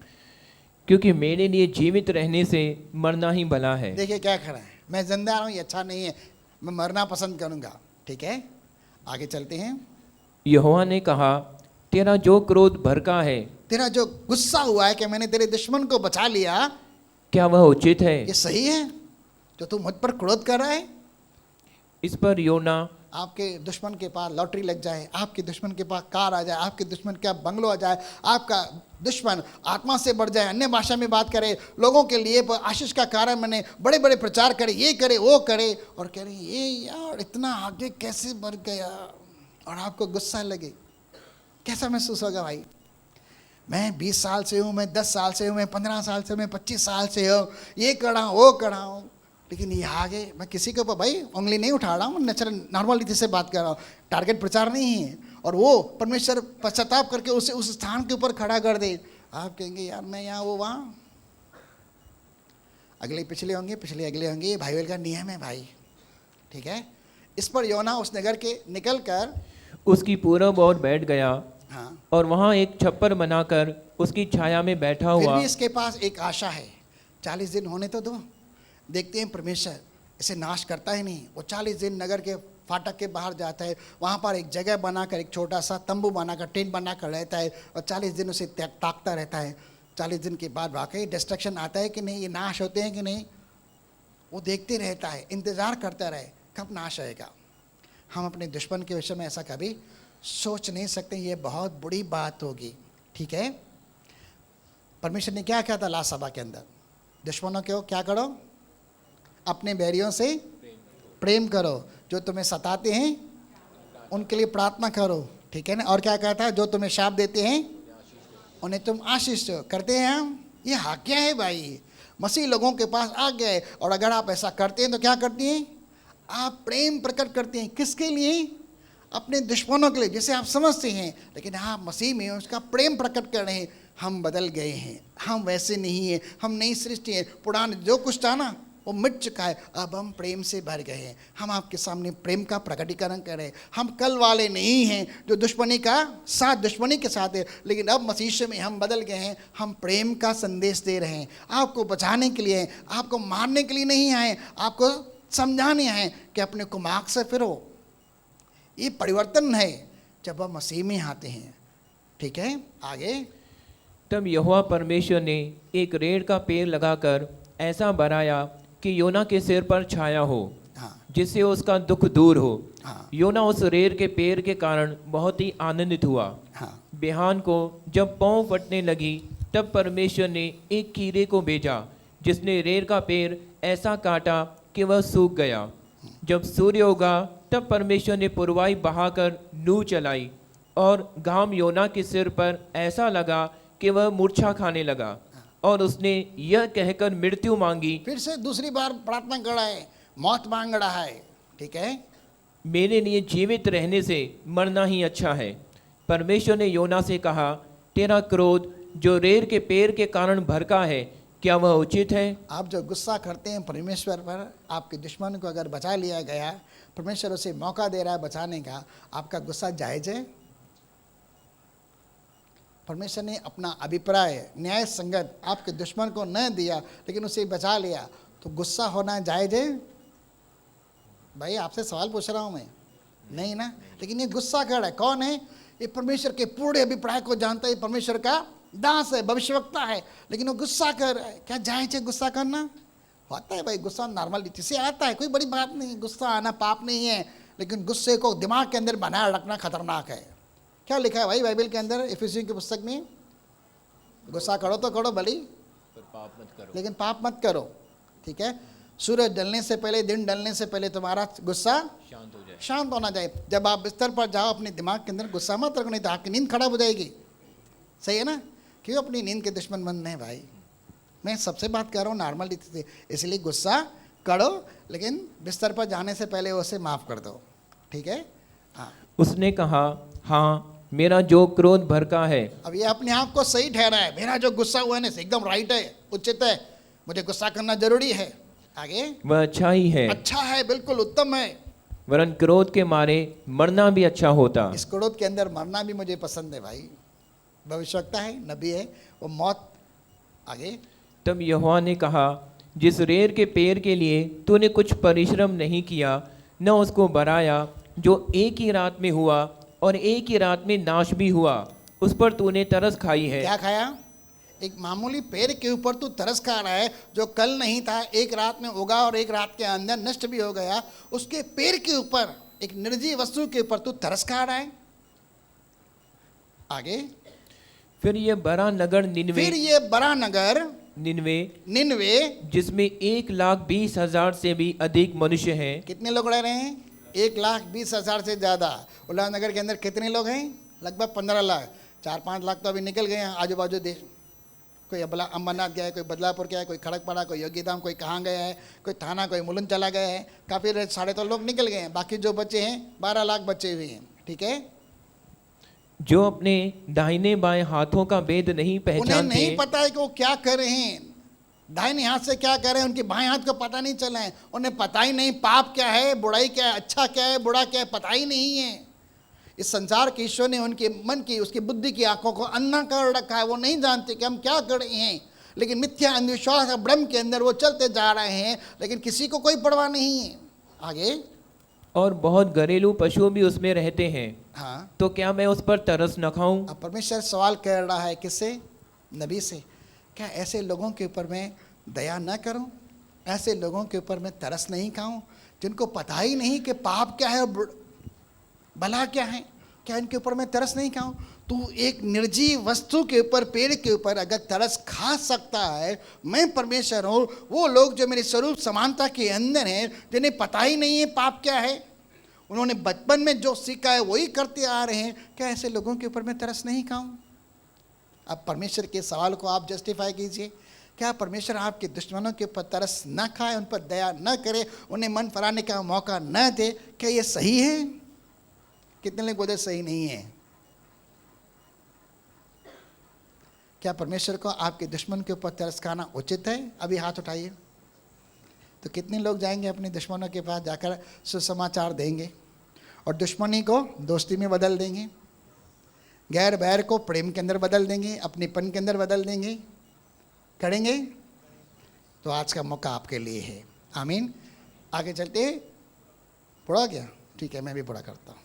क्योंकि मेरे लिए जीवित रहने से मरना ही भला है। देखिए क्या कर रहा है, मैं जिंदा रहूं ये अच्छा नहीं है, मैं मरना पसंद करूंगा। ठीक है, आगे चलते हैं। यहोवा ने कहा, तेरा जो क्रोध भड़का है, तेरा जो गुस्सा हुआ है कि मैंने तेरे दुश्मन को बचा लिया, क्या वह उचित है? ये सही है जो तू मुझ पर क्रोध कर रहा है? इस पर योना आपके दुश्मन के पास लॉटरी लग जाए, आपके दुश्मन के पास कार आ जाए, आपके दुश्मन का बंगलो आ जाए, आपका दुश्मन आत्मा से बढ़ जाए, अन्य भाषा में बात करे, लोगों के लिए आशीष का कारण बने, बड़े बड़े प्रचार करे, ये करे वो करे, और कह रहे ये यार इतना आगे कैसे बढ़ गया, और आपको गुस्सा लगे, कैसा महसूस होगा भाई? मैं 20 साल से हूँ, मैं 10 साल से हूँ, मैं 15 साल से, मैं 25 साल से हूँ, ये करा हूँ वो करा हूँ, लेकिन ये आगे मैं किसी के ऊपर भाई उंगली नहीं उठा रहा हूँ, नेचुरल नॉर्मल रीति से बात कर रहा हूँ, टारगेट प्रचार नहीं है। और वो परमेश्वर पश्चाताप करके उसे उस स्थान के ऊपर खड़ा कर दे, आप कहेंगे यार मैं यहाँ वो वहाँ, अगले पिछले होंगे, पिछले अगले होंगे, ये भाई का नियम है भाई। ठीक है, इस पर योना उस नगर के निकल कर उसकी पूरब ओर बैठ गया, हाँ, और वहाँ एक छप्पर बनाकर उसकी छाया में बैठा फिर हुआ। भी इसके पास एक आशा है, 40 दिन होने तो दो, देखते हैं परमेश्वर इसे नाश करता ही नहीं। वो 40 दिन नगर के फाटक के बाहर जाता है, वहाँ पर एक जगह बनाकर, एक छोटा सा तंबू बनाकर, टेंट बनाकर रहता है, और 40 दिन उसे ताकता रहता है। 40 दिन के बाद वाकई डिस्ट्रक्शन आता है कि नहीं, ये नाश होते हैं कि नहीं, वो देखते रहता है, इंतज़ार करता रहे कब नाश आएगा। हम अपने दुश्मन के विषय में ऐसा कभी सोच नहीं सकते, ये बहुत बुरी बात होगी। ठीक है, परमेश्वर ने क्या कहा था लास्ट सभा के अंदर, दुश्मनों को क्या करो, अपने बैरियों से प्रेम करो, जो तुम्हें सताते हैं उनके लिए प्रार्थना करो। ठीक है ना, और क्या कहता है, जो तुम्हें शाप देते हैं उन्हें तुम आशीष दो। करते हैं हम, ये आज्ञा है भाई, मसीह लोगों के पास आ गए, और अगर आप ऐसा करते हैं तो क्या करती हैं, आप प्रेम प्रकट करते हैं। किसके लिए? अपने दुश्मनों के लिए, जैसे आप समझते हैं, लेकिन आप मसीह में उसका प्रेम प्रकट कर रहे हैं। हम बदल गए हैं, हम वैसे नहीं हैं, हम नई सृष्टि हैं, पुराना जो कुछ था ना वो मिट चुका है, अब हम प्रेम से भर गए हैं। हम आपके सामने प्रेम का प्रकटीकरण कर रहे हैं। हम कल वाले नहीं हैं जो दुश्मनी के साथ है, लेकिन अब मसीह में हम बदल गए हैं। हम प्रेम का संदेश दे रहे हैं, आपको बचाने के लिए, आपको मारने के लिए नहीं आए, आपको समझाने आए कि अपने को मार्ग से फिरो। ये परिवर्तन है जब हम मसीह में आते हैं। ठीक है, आगे। तब यहोवा परमेश्वर ने एक रेड़ का पेड़ लगाकर ऐसा बनाया कि योना के सिर पर छाया हो, हाँ जिससे उसका दुख दूर हो। हाँ योना उस रेड़ के पेड़ के कारण बहुत ही आनंदित हुआ। हाँ बिहान को जब पाँव फटने लगी, तब परमेश्वर ने एक कीड़े को भेजा, जिसने रेड़ का पेड़ ऐसा काटा कि वह सूख गया। जब सूर्य उगा, तब परमेश्वर ने पुरवाई बहाकर लू चलाई, और घाम योना के सिर पर ऐसा लगा कि वह मूर्छा खाने लगा, और उसने यह कहकर मृत्यु मांगी। फिर से दूसरी बार प्रार्थना कर रहा है, मौत मांग रहा है। ठीक है, मेरे लिए जीवित रहने से मरना ही अच्छा है। परमेश्वर ने योना से कहा, तेरा क्रोध जो रेड़ के पेड़ के कारण भड़का है, क्या वह उचित है? आप जो गुस्सा करते हैं परमेश्वर पर, आपके दुश्मन को अगर बचा लिया गया, परमेश्वर उसे मौका दे रहा है बचाने का, आपका गुस्सा जायज है? परमेश्वर ने अपना अभिप्राय न्याय संगत आपके दुश्मन को न दिया, लेकिन उसे बचा लिया, तो गुस्सा होना जायज है? भाई आपसे सवाल पूछ रहा हूं मैं, नहीं ना? लेकिन ये गुस्सा कर रहा है, कौन है? ये परमेश्वर के पूरे अभिप्राय को जानता है, परमेश्वर का दास है, भविष्यवक्ता है, लेकिन वो गुस्सा कर रहा है। क्या जायज है गुस्सा करना? होता है भाई, गुस्सा नॉर्मलिटी से आता है, कोई बड़ी बात नहीं, गुस्सा आना पाप नहीं है, लेकिन गुस्से को दिमाग के अंदर बनाए रखना खतरनाक है। क्या लिखा है भाई बाइबल के अंदर, इफिसियों की पुस्तक में? गुस्सा करो तो करो भली, पाप मत करो, लेकिन पाप मत करो। ठीक है, सूरज ढलने से पहले, दिन ढलने से पहले तुम्हारा गुस्सा शांत हो जाए। शांत होना चाहिए। जब आप बिस्तर पर जाओ, अपने दिमाग के अंदर गुस्सा मत रखो, नहीं तो आपकी नींद खराब हो जाएगी। सही है ना? क्यों अपनी नींद के दुश्मन बनने हैं भाई? मैं सबसे बात कर रहा हूँ नॉर्मल रीति से, इसलिए गुस्सा करो, लेकिन बिस्तर पर जाने से पहले उसे माफ़ कर दो। ठीक है, हाँ। उसने कहा, हाँ, मेरा जो क्रोध भड़का है। अब ये अपने आप को सही ठहरा है, मेरा जो गुस्सा हुआ है ना एकदम राइट है, उचित है, मुझे गुस्सा करना जरूरी है। आगे, वह अच्छा ही है, अच्छा है, बिल्कुल उत्तम है। वरन क्रोध के मारे मरना भी अच्छा होता। इस क्रोध के अंदर मरना भी मुझे पसंद है भाई। भविष्यवक्ता है, नबी है, वो मौत। आगे, तब यहोवा ने कहा, जिस रेड़ के पेड़ के लिए तूने कुछ परिश्रम नहीं किया, न उसको बढ़ाया, जो एक ही रात में हुआ और एक ही रात में नाश भी हुआ, उस पर तूने तरस खाई है। क्या खाया? एक मामूली पेड़ के ऊपर तू तरस खा रहा है, जो कल नहीं था, एक रात में उगा और एक रात के अंदर नष्ट भी हो गया। उसके पेड़ के ऊपर, एक निर्जीव वस्तु के ऊपर तू तरस खा रहा है। आगे, फिर ये बड़ा नगर निनवे, जिसमें 1,20,000 से भी अधिक मनुष्य हैं। कितने लोग रह रहे हैं? 1,20,000 से ज़्यादा। उल्लासनगर के अंदर कितने लोग हैं? लगभग 15 लाख। 4-5 लाख तो अभी निकल गए हैं आजू बाजू देश। कोई अम्बरनाथ गया है, कोई बदलापुर गया है, कोई खड़गपाड़ा, कोई योगीधाम, कोई कहाँ गया है, कोई थाना, कोई मुलुंद चला गया है। काफ़ी 3.5 लोग निकल गए हैं। बाकी जो बच्चे हैं 12 लाख बचे हुए हैं। ठीक है, जो अपने दाहिने बाएं हाथों का भेद नहीं उन्हें पहचानते, नहीं पता है कि वो क्या कर रहे हैं, दाहिने हाथ से क्या कर रहे हैं, उनके बाएं हाथ को पता नहीं चला है। उन्हें पता ही नहीं पाप क्या है, बुराई क्या है, अच्छा क्या है, बुरा क्या है, पता ही नहीं है। इस संसार के ईश्वर ने उनके मन की, उसकी बुद्धि की आंखों को अन्ना कर रखा है। वो नहीं जानते कि हम क्या कर रहे हैं, लेकिन मिथ्या अंधविश्वास और भ्रम के अंदर वो चलते जा रहे हैं, लेकिन किसी को कोई परवाह नहीं है। आगे, और बहुत घरेलू पशु भी उसमें रहते हैं। हाँ, तो क्या मैं उस पर तरस न खाऊं? अब परमेश्वर सवाल कर रहा है किससे? नबी से। क्या ऐसे लोगों के ऊपर मैं दया न करूं? ऐसे लोगों के ऊपर मैं तरस नहीं खाऊं, जिनको पता ही नहीं कि पाप क्या है और भला क्या है? क्या इनके ऊपर मैं तरस नहीं खाऊं? तू एक निर्जीव वस्तु के ऊपर, पेड़ के ऊपर अगर तरस खा सकता है, मैं परमेश्वर हूँ। वो लोग जो मेरे स्वरूप समानता के अंदर हैं, जिन्हें पता ही नहीं है पाप क्या है, उन्होंने बचपन में जो सीखा है वही करते आ रहे हैं, क्या ऐसे लोगों के ऊपर मैं तरस नहीं खाऊं? अब परमेश्वर के सवाल को आप जस्टिफाई कीजिए। क्या परमेश्वर आपके दुश्मनों के ऊपर तरस न खाए, उन पर दया न करे, उन्हें मन फराने का मौका न दे? क्या ये सही है? कितने लोग बोलते सही नहीं है? क्या परमेश्वर को आपके दुश्मन के ऊपर तरस खाना उचित है? अभी हाथ उठाइए। तो कितने लोग जाएंगे अपने दुश्मनों के पास जाकर सुसमाचार देंगे और दुश्मनी को दोस्ती में बदल देंगे, गैर बैर को प्रेम के अंदर बदल देंगे, अपनेपन के अंदर बदल देंगे? करेंगे? तो आज का मौका आपके लिए है। आमीन। आगे चलते हैं। पढ़ा क्या? ठीक है, मैं भी पढ़ा करता हूँ।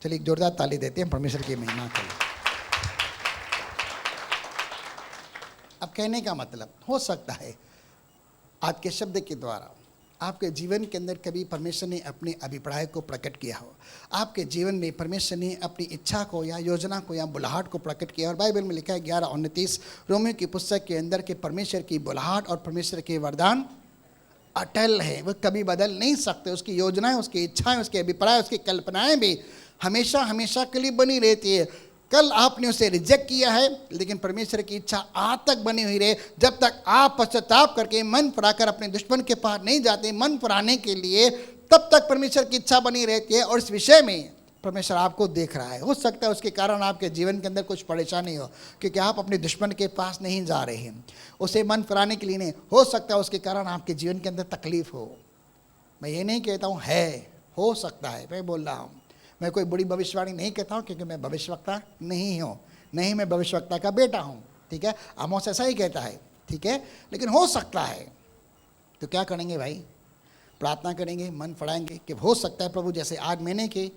चलिए एक जोरदार ताली देते हैं परमेश्वर की महिमा के लिए। अब कहने का मतलब, हो सकता है आज के शब्द के द्वारा आपके जीवन के अंदर कभी परमेश्वर ने अपने अभिप्राय को प्रकट किया हो, आपके जीवन में परमेश्वर ने अपनी इच्छा को या योजना को या बुलाहट को प्रकट किया। और बाइबल में लिखा है 11:29 रोमियो की पुस्तक के अंदर के परमेश्वर की बुलाहट और परमेश्वर के वरदान अटल है, वो कभी बदल नहीं सकते। उसकी योजनाएं, उसकी इच्छाएं, उसके अभिप्राय, उसकी कल्पनाएं भी हमेशा हमेशा के लिए बनी रहती है। कल आपने उसे रिजेक्ट किया है, लेकिन परमेश्वर की इच्छा आज तक बनी हुई रहे। जब तक आप पश्चाताप करके मन फुराकर अपने दुश्मन के पास नहीं जाते मन फुराने के लिए, तब तक परमेश्वर की इच्छा बनी रहती है। और इस विषय में परमेश्वर आपको देख रहा है। हो सकता है उसके कारण आपके जीवन के अंदर कुछ परेशानी हो, क्योंकि आप अपने दुश्मन के पास नहीं जा रहे हैं, उसे मन फुराने के लिए नहीं। हो सकता है उसके कारण आपके जीवन के अंदर तकलीफ हो। मैं ये नहीं कहता हूँ, है, हो सकता है, मैं बोल रहा हूँ। मैं कोई बुरी भविष्यवाणी नहीं कहता हूँ, क्योंकि मैं भविष्यवक्ता नहीं हूँ, नहीं मैं भविष्यवक्ता का बेटा हूँ। ठीक है, आमोस ऐसा ही कहता है। ठीक है, लेकिन हो सकता है। तो क्या करेंगे भाई? प्रार्थना करेंगे, मन फड़ाएंगे कि हो सकता है प्रभु, जैसे आज मैंने कि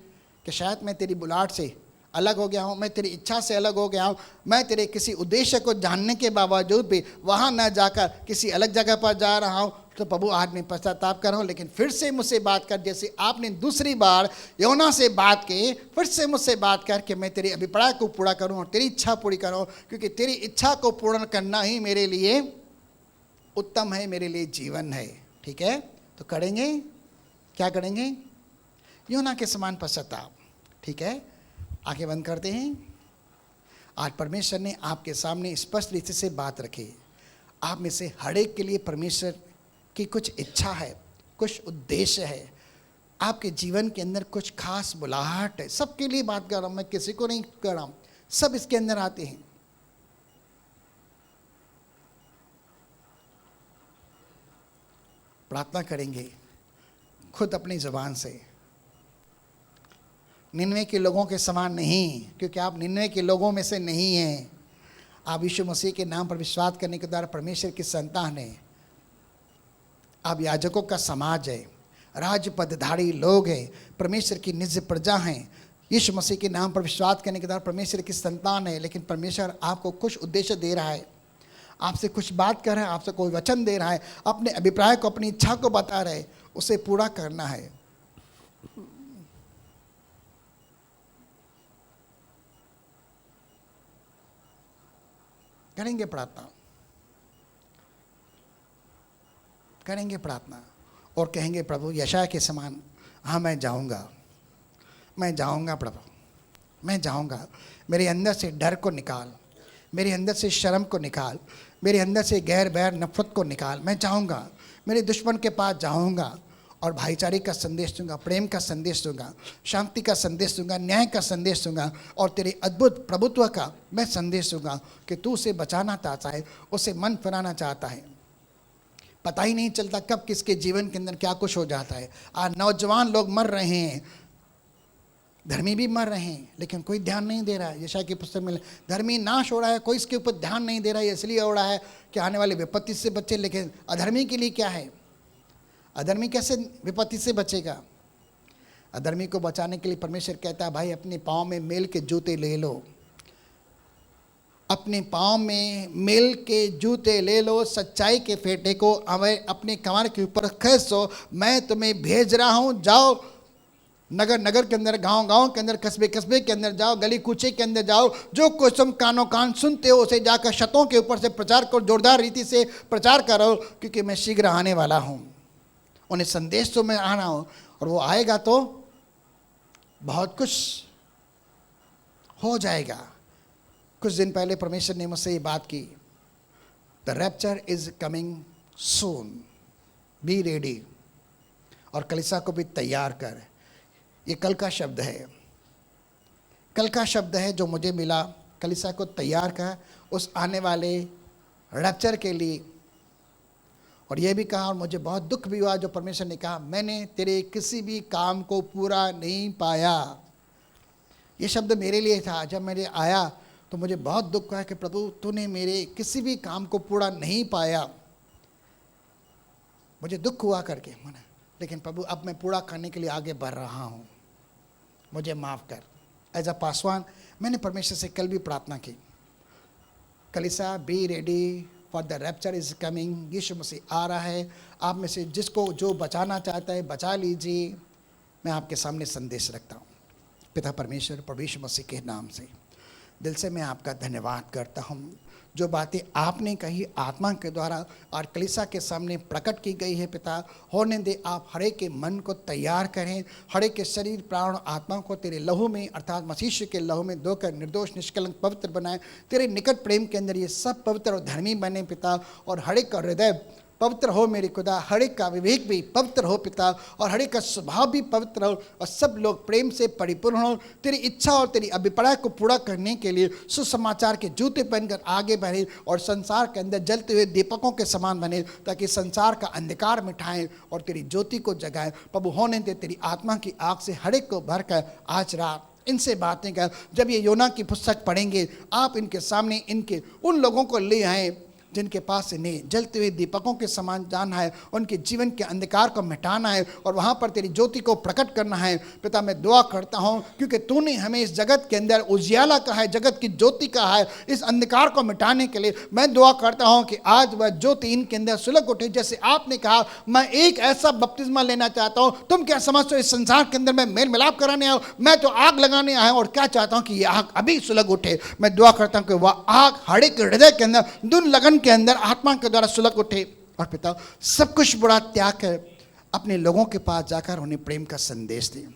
शायद मैं तेरी बुलाहट से अलग हो गया हूँ, मैं तेरी इच्छा से अलग हो गया हूँ, मैं तेरे किसी उद्देश्य को जानने के बावजूद भी वहाँ न जाकर किसी अलग जगह पर जा रहा हूँ। तो प्रभु आज मैं पश्चाताप कर रहा हूँ, लेकिन फिर से मुझसे बात कर, जैसे आपने दूसरी बार योना से बात की, फिर से मुझसे बात कर कि मैं तेरे अभिप्राय को पूरा करूँ और तेरी इच्छा पूरी करूँ, क्योंकि तेरी इच्छा को पूर्ण करना ही मेरे लिए उत्तम है, मेरे लिए जीवन है। ठीक है, तो करेंगे, क्या करेंगे? योना के समान पश्चाताप। ठीक है, आंखें बंद करते हैं। आज परमेश्वर ने आपके सामने स्पष्ट रीति से बात रखी। आप में से हर एक के लिए परमेश्वर की कुछ इच्छा है, कुछ उद्देश्य है, आपके जीवन के अंदर कुछ खास बुलाहट है। सबके लिए बात कर रहा हूँ, मैं किसी को नहीं कर रहा हूँ, सब इसके अंदर आते हैं। प्रार्थना करेंगे खुद अपनी ज़बान से, निन्वे के लोगों के समान नहीं, क्योंकि आप निन्वे के लोगों में से नहीं हैं। आप यीशु मसीह के नाम पर विश्वास करने के द्वारा परमेश्वर की संतान हैं। आप याजकों का समाज है, राज पदधारी लोग हैं, परमेश्वर की निज प्रजा हैं। यीशु मसीह के नाम पर विश्वास करने के द्वारा परमेश्वर की संतान है। लेकिन परमेश्वर आपको कुछ उद्देश्य दे रहा है, आपसे कुछ बात कर रहा है, आपसे कोई वचन दे रहा है, अपने अभिप्राय को, अपनी इच्छा को बता रहे, उसे पूरा करना है। करेंगे प्रार्थना, करेंगे प्रार्थना और कहेंगे प्रभु यशायाह के समान, हाँ मैं जाऊंगा, मैं जाऊंगा प्रभु, मैं जाऊंगा। मेरे अंदर से डर को निकाल, मेरे अंदर से शर्म को निकाल, मेरे अंदर से गैर बैर नफरत को निकाल। मैं जाऊंगा, मेरे दुश्मन के पास जाऊंगा और भाईचारे का संदेश दूंगा, प्रेम का संदेश दूंगा, शांति का संदेश दूंगा, न्याय का संदेश दूंगा और तेरे अद्भुत प्रभुत्व का मैं संदेश दूंगा कि तू उसे बचाना चाहता है, उसे मन फिराना चाहता है। पता ही नहीं चलता कब किसके जीवन के अंदर क्या कुछ हो जाता है। आज नौजवान लोग मर रहे हैं, धर्मी भी मर रहे हैं, लेकिन कोई ध्यान नहीं दे रहा है। यशायाह की पुस्तक में धर्मी नाश हो रहा है, कोई इसके ऊपर ध्यान नहीं दे रहा है। इसलिए हो रहा है कि आने वाली विपत्ति से बचे, लेकिन अधर्मी के लिए क्या है? अधर्मी कैसे विपत्ति से बचेगा? अधर्मी को बचाने के लिए परमेश्वर कहता है भाई अपने पाँव में मेल के जूते ले लो, अपने पाँव में मेल के जूते ले लो, सच्चाई के फेंटे को अपने कमर के ऊपर खींचो। मैं तुम्हें भेज रहा हूँ, जाओ नगर नगर के अंदर, गांव गांव के अंदर, कस्बे कस्बे के अंदर जाओ, गली कूचे के अंदर जाओ। जो कुछ तुम कानों कान सुनते हो उसे जाकर छतों के ऊपर से प्रचार करो, जोरदार रीति से प्रचार करो, क्योंकि मैं शीघ्र आने वाला हूँ। उन्हें संदेश तो मैं आना हूँ, और वो आएगा तो बहुत कुछ हो जाएगा। कुछ दिन पहले परमेश्वर ने मुझसे ये बात की, the rapture is coming soon, be ready, और कलीसिया को भी तैयार कर। ये कल का शब्द है, कल का शब्द है जो मुझे मिला। कलीसिया को तैयार कर उस आने वाले रैप्चर के लिए। और यह भी कहा, और मुझे बहुत दुख भी हुआ जो परमेश्वर ने कहा, मैंने तेरे किसी भी काम को पूरा नहीं पाया। ये शब्द मेरे लिए था। जब मेरे आया तो मुझे बहुत दुख हुआ कि प्रभु तूने मेरे किसी भी काम को पूरा नहीं पाया। मुझे दुख हुआ करके मना, लेकिन प्रभु अब मैं पूरा करने के लिए आगे बढ़ रहा हूँ, मुझे माफ़ कर। एज अ पासवान मैंने परमेश्वर से कल भी प्रार्थना की, कलीसिया be ready for the rapture is coming. यीशु मसीह आ रहा है, आप में से जिसको जो बचाना चाहता है बचा लीजिए। मैं आपके सामने संदेश रखता हूँ। पिता परमेश्वर, प्रभु यीशु मसीह के नाम से दिल से मैं आपका धन्यवाद करता हूँ। जो बातें आपने कही आत्मा के द्वारा और कलीसिया के सामने प्रकट की गई है पिता, होने दे आप हर एक के मन को तैयार करें, हर एक के शरीर प्राण और आत्मा को तेरे लहू में अर्थात मसीह के लहू में धोकर निर्दोष निष्कलंक पवित्र बनाए। तेरे निकट प्रेम के अंदर ये सब पवित्र और धर्मी बने पिता, और हर एक का हृदय पवित्र हो मेरे खुदा, हर एक का विवेक भी पवित्र हो पिता, और हर एक का स्वभाव भी पवित्र हो, और सब लोग प्रेम से परिपूर्ण हो। तेरी इच्छा और तेरी अभिप्राय को पूरा करने के लिए सुसमाचार के जूते पहनकर आगे बढ़े और संसार के अंदर जलते हुए दीपकों के समान बने, ताकि संसार का अंधकार मिटाएं और तेरी ज्योति को जगाएं। प्रभु होने दे तेरी आत्मा की आग से हर एक को भरकर आज रात इनसे बातें कर। जब ये योना की पुस्तक पढ़ेंगे, आप इनके सामने इनके उन लोगों को ले आए जिनके पास इन्हें जलते हुए दीपकों के समान जानना है, उनके जीवन के अंधकार को मिटाना है और वहाँ पर तेरी ज्योति को प्रकट करना है। पिता मैं दुआ करता हूँ, क्योंकि तूने हमें इस जगत के अंदर उजियाला कहा है, जगत की ज्योति कहा है, इस अंधकार को मिटाने के लिए मैं दुआ करता हूँ कि आज वह ज्योति इनके अंदर सुलग उठे। जैसे आपने कहा, मैं एक ऐसा बपतिस्मा लेना चाहता हूँ। तुम क्या समझते हो इस संसार के अंदर मैं मेल मिलाप कराने आया हूँ? मैं तो आग लगाने आया हूँ, और क्या चाहता हूँ कि यह आग अभी सुलग उठे। मैं दुआ करता हूँ कि वह आग हर एक हृदय के अंदर दुन लगन के अंदर आत्मा के द्वारा सुलग उठे, और पिता सब कुछ बुरा त्याग कर अपने लोगों के पास जाकर उन्हें प्रेम का संदेश दे।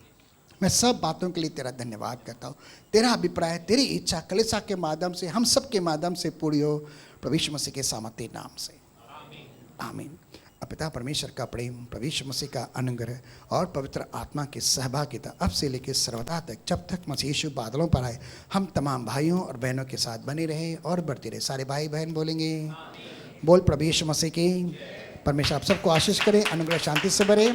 मैं सब बातों के लिए तेरा धन्यवाद करता हूँ। तेरा अभिप्राय, तेरी इच्छा कलीसिया के माध्यम से, हम सब के माध्यम से पूरी हो, प्रभु यीशु मसीह के सामर्थ्य नाम से, आमीन। पिता परमेश्वर का प्रेम, प्रभु यीशु मसीह का अनुग्रह और पवित्र आत्मा की सहभागिता अब से लेकर सर्वदा तक, जब तक मसीह यीशु बादलों पर आए, हम तमाम भाइयों और बहनों के साथ बने रहे और बढ़ते रहे। सारे भाई बहन बोलेंगे, बोल प्रभु यीशु मसीह की। परमेश्वर आप सबको आशीष करे, अनुग्रह शांति से भरे।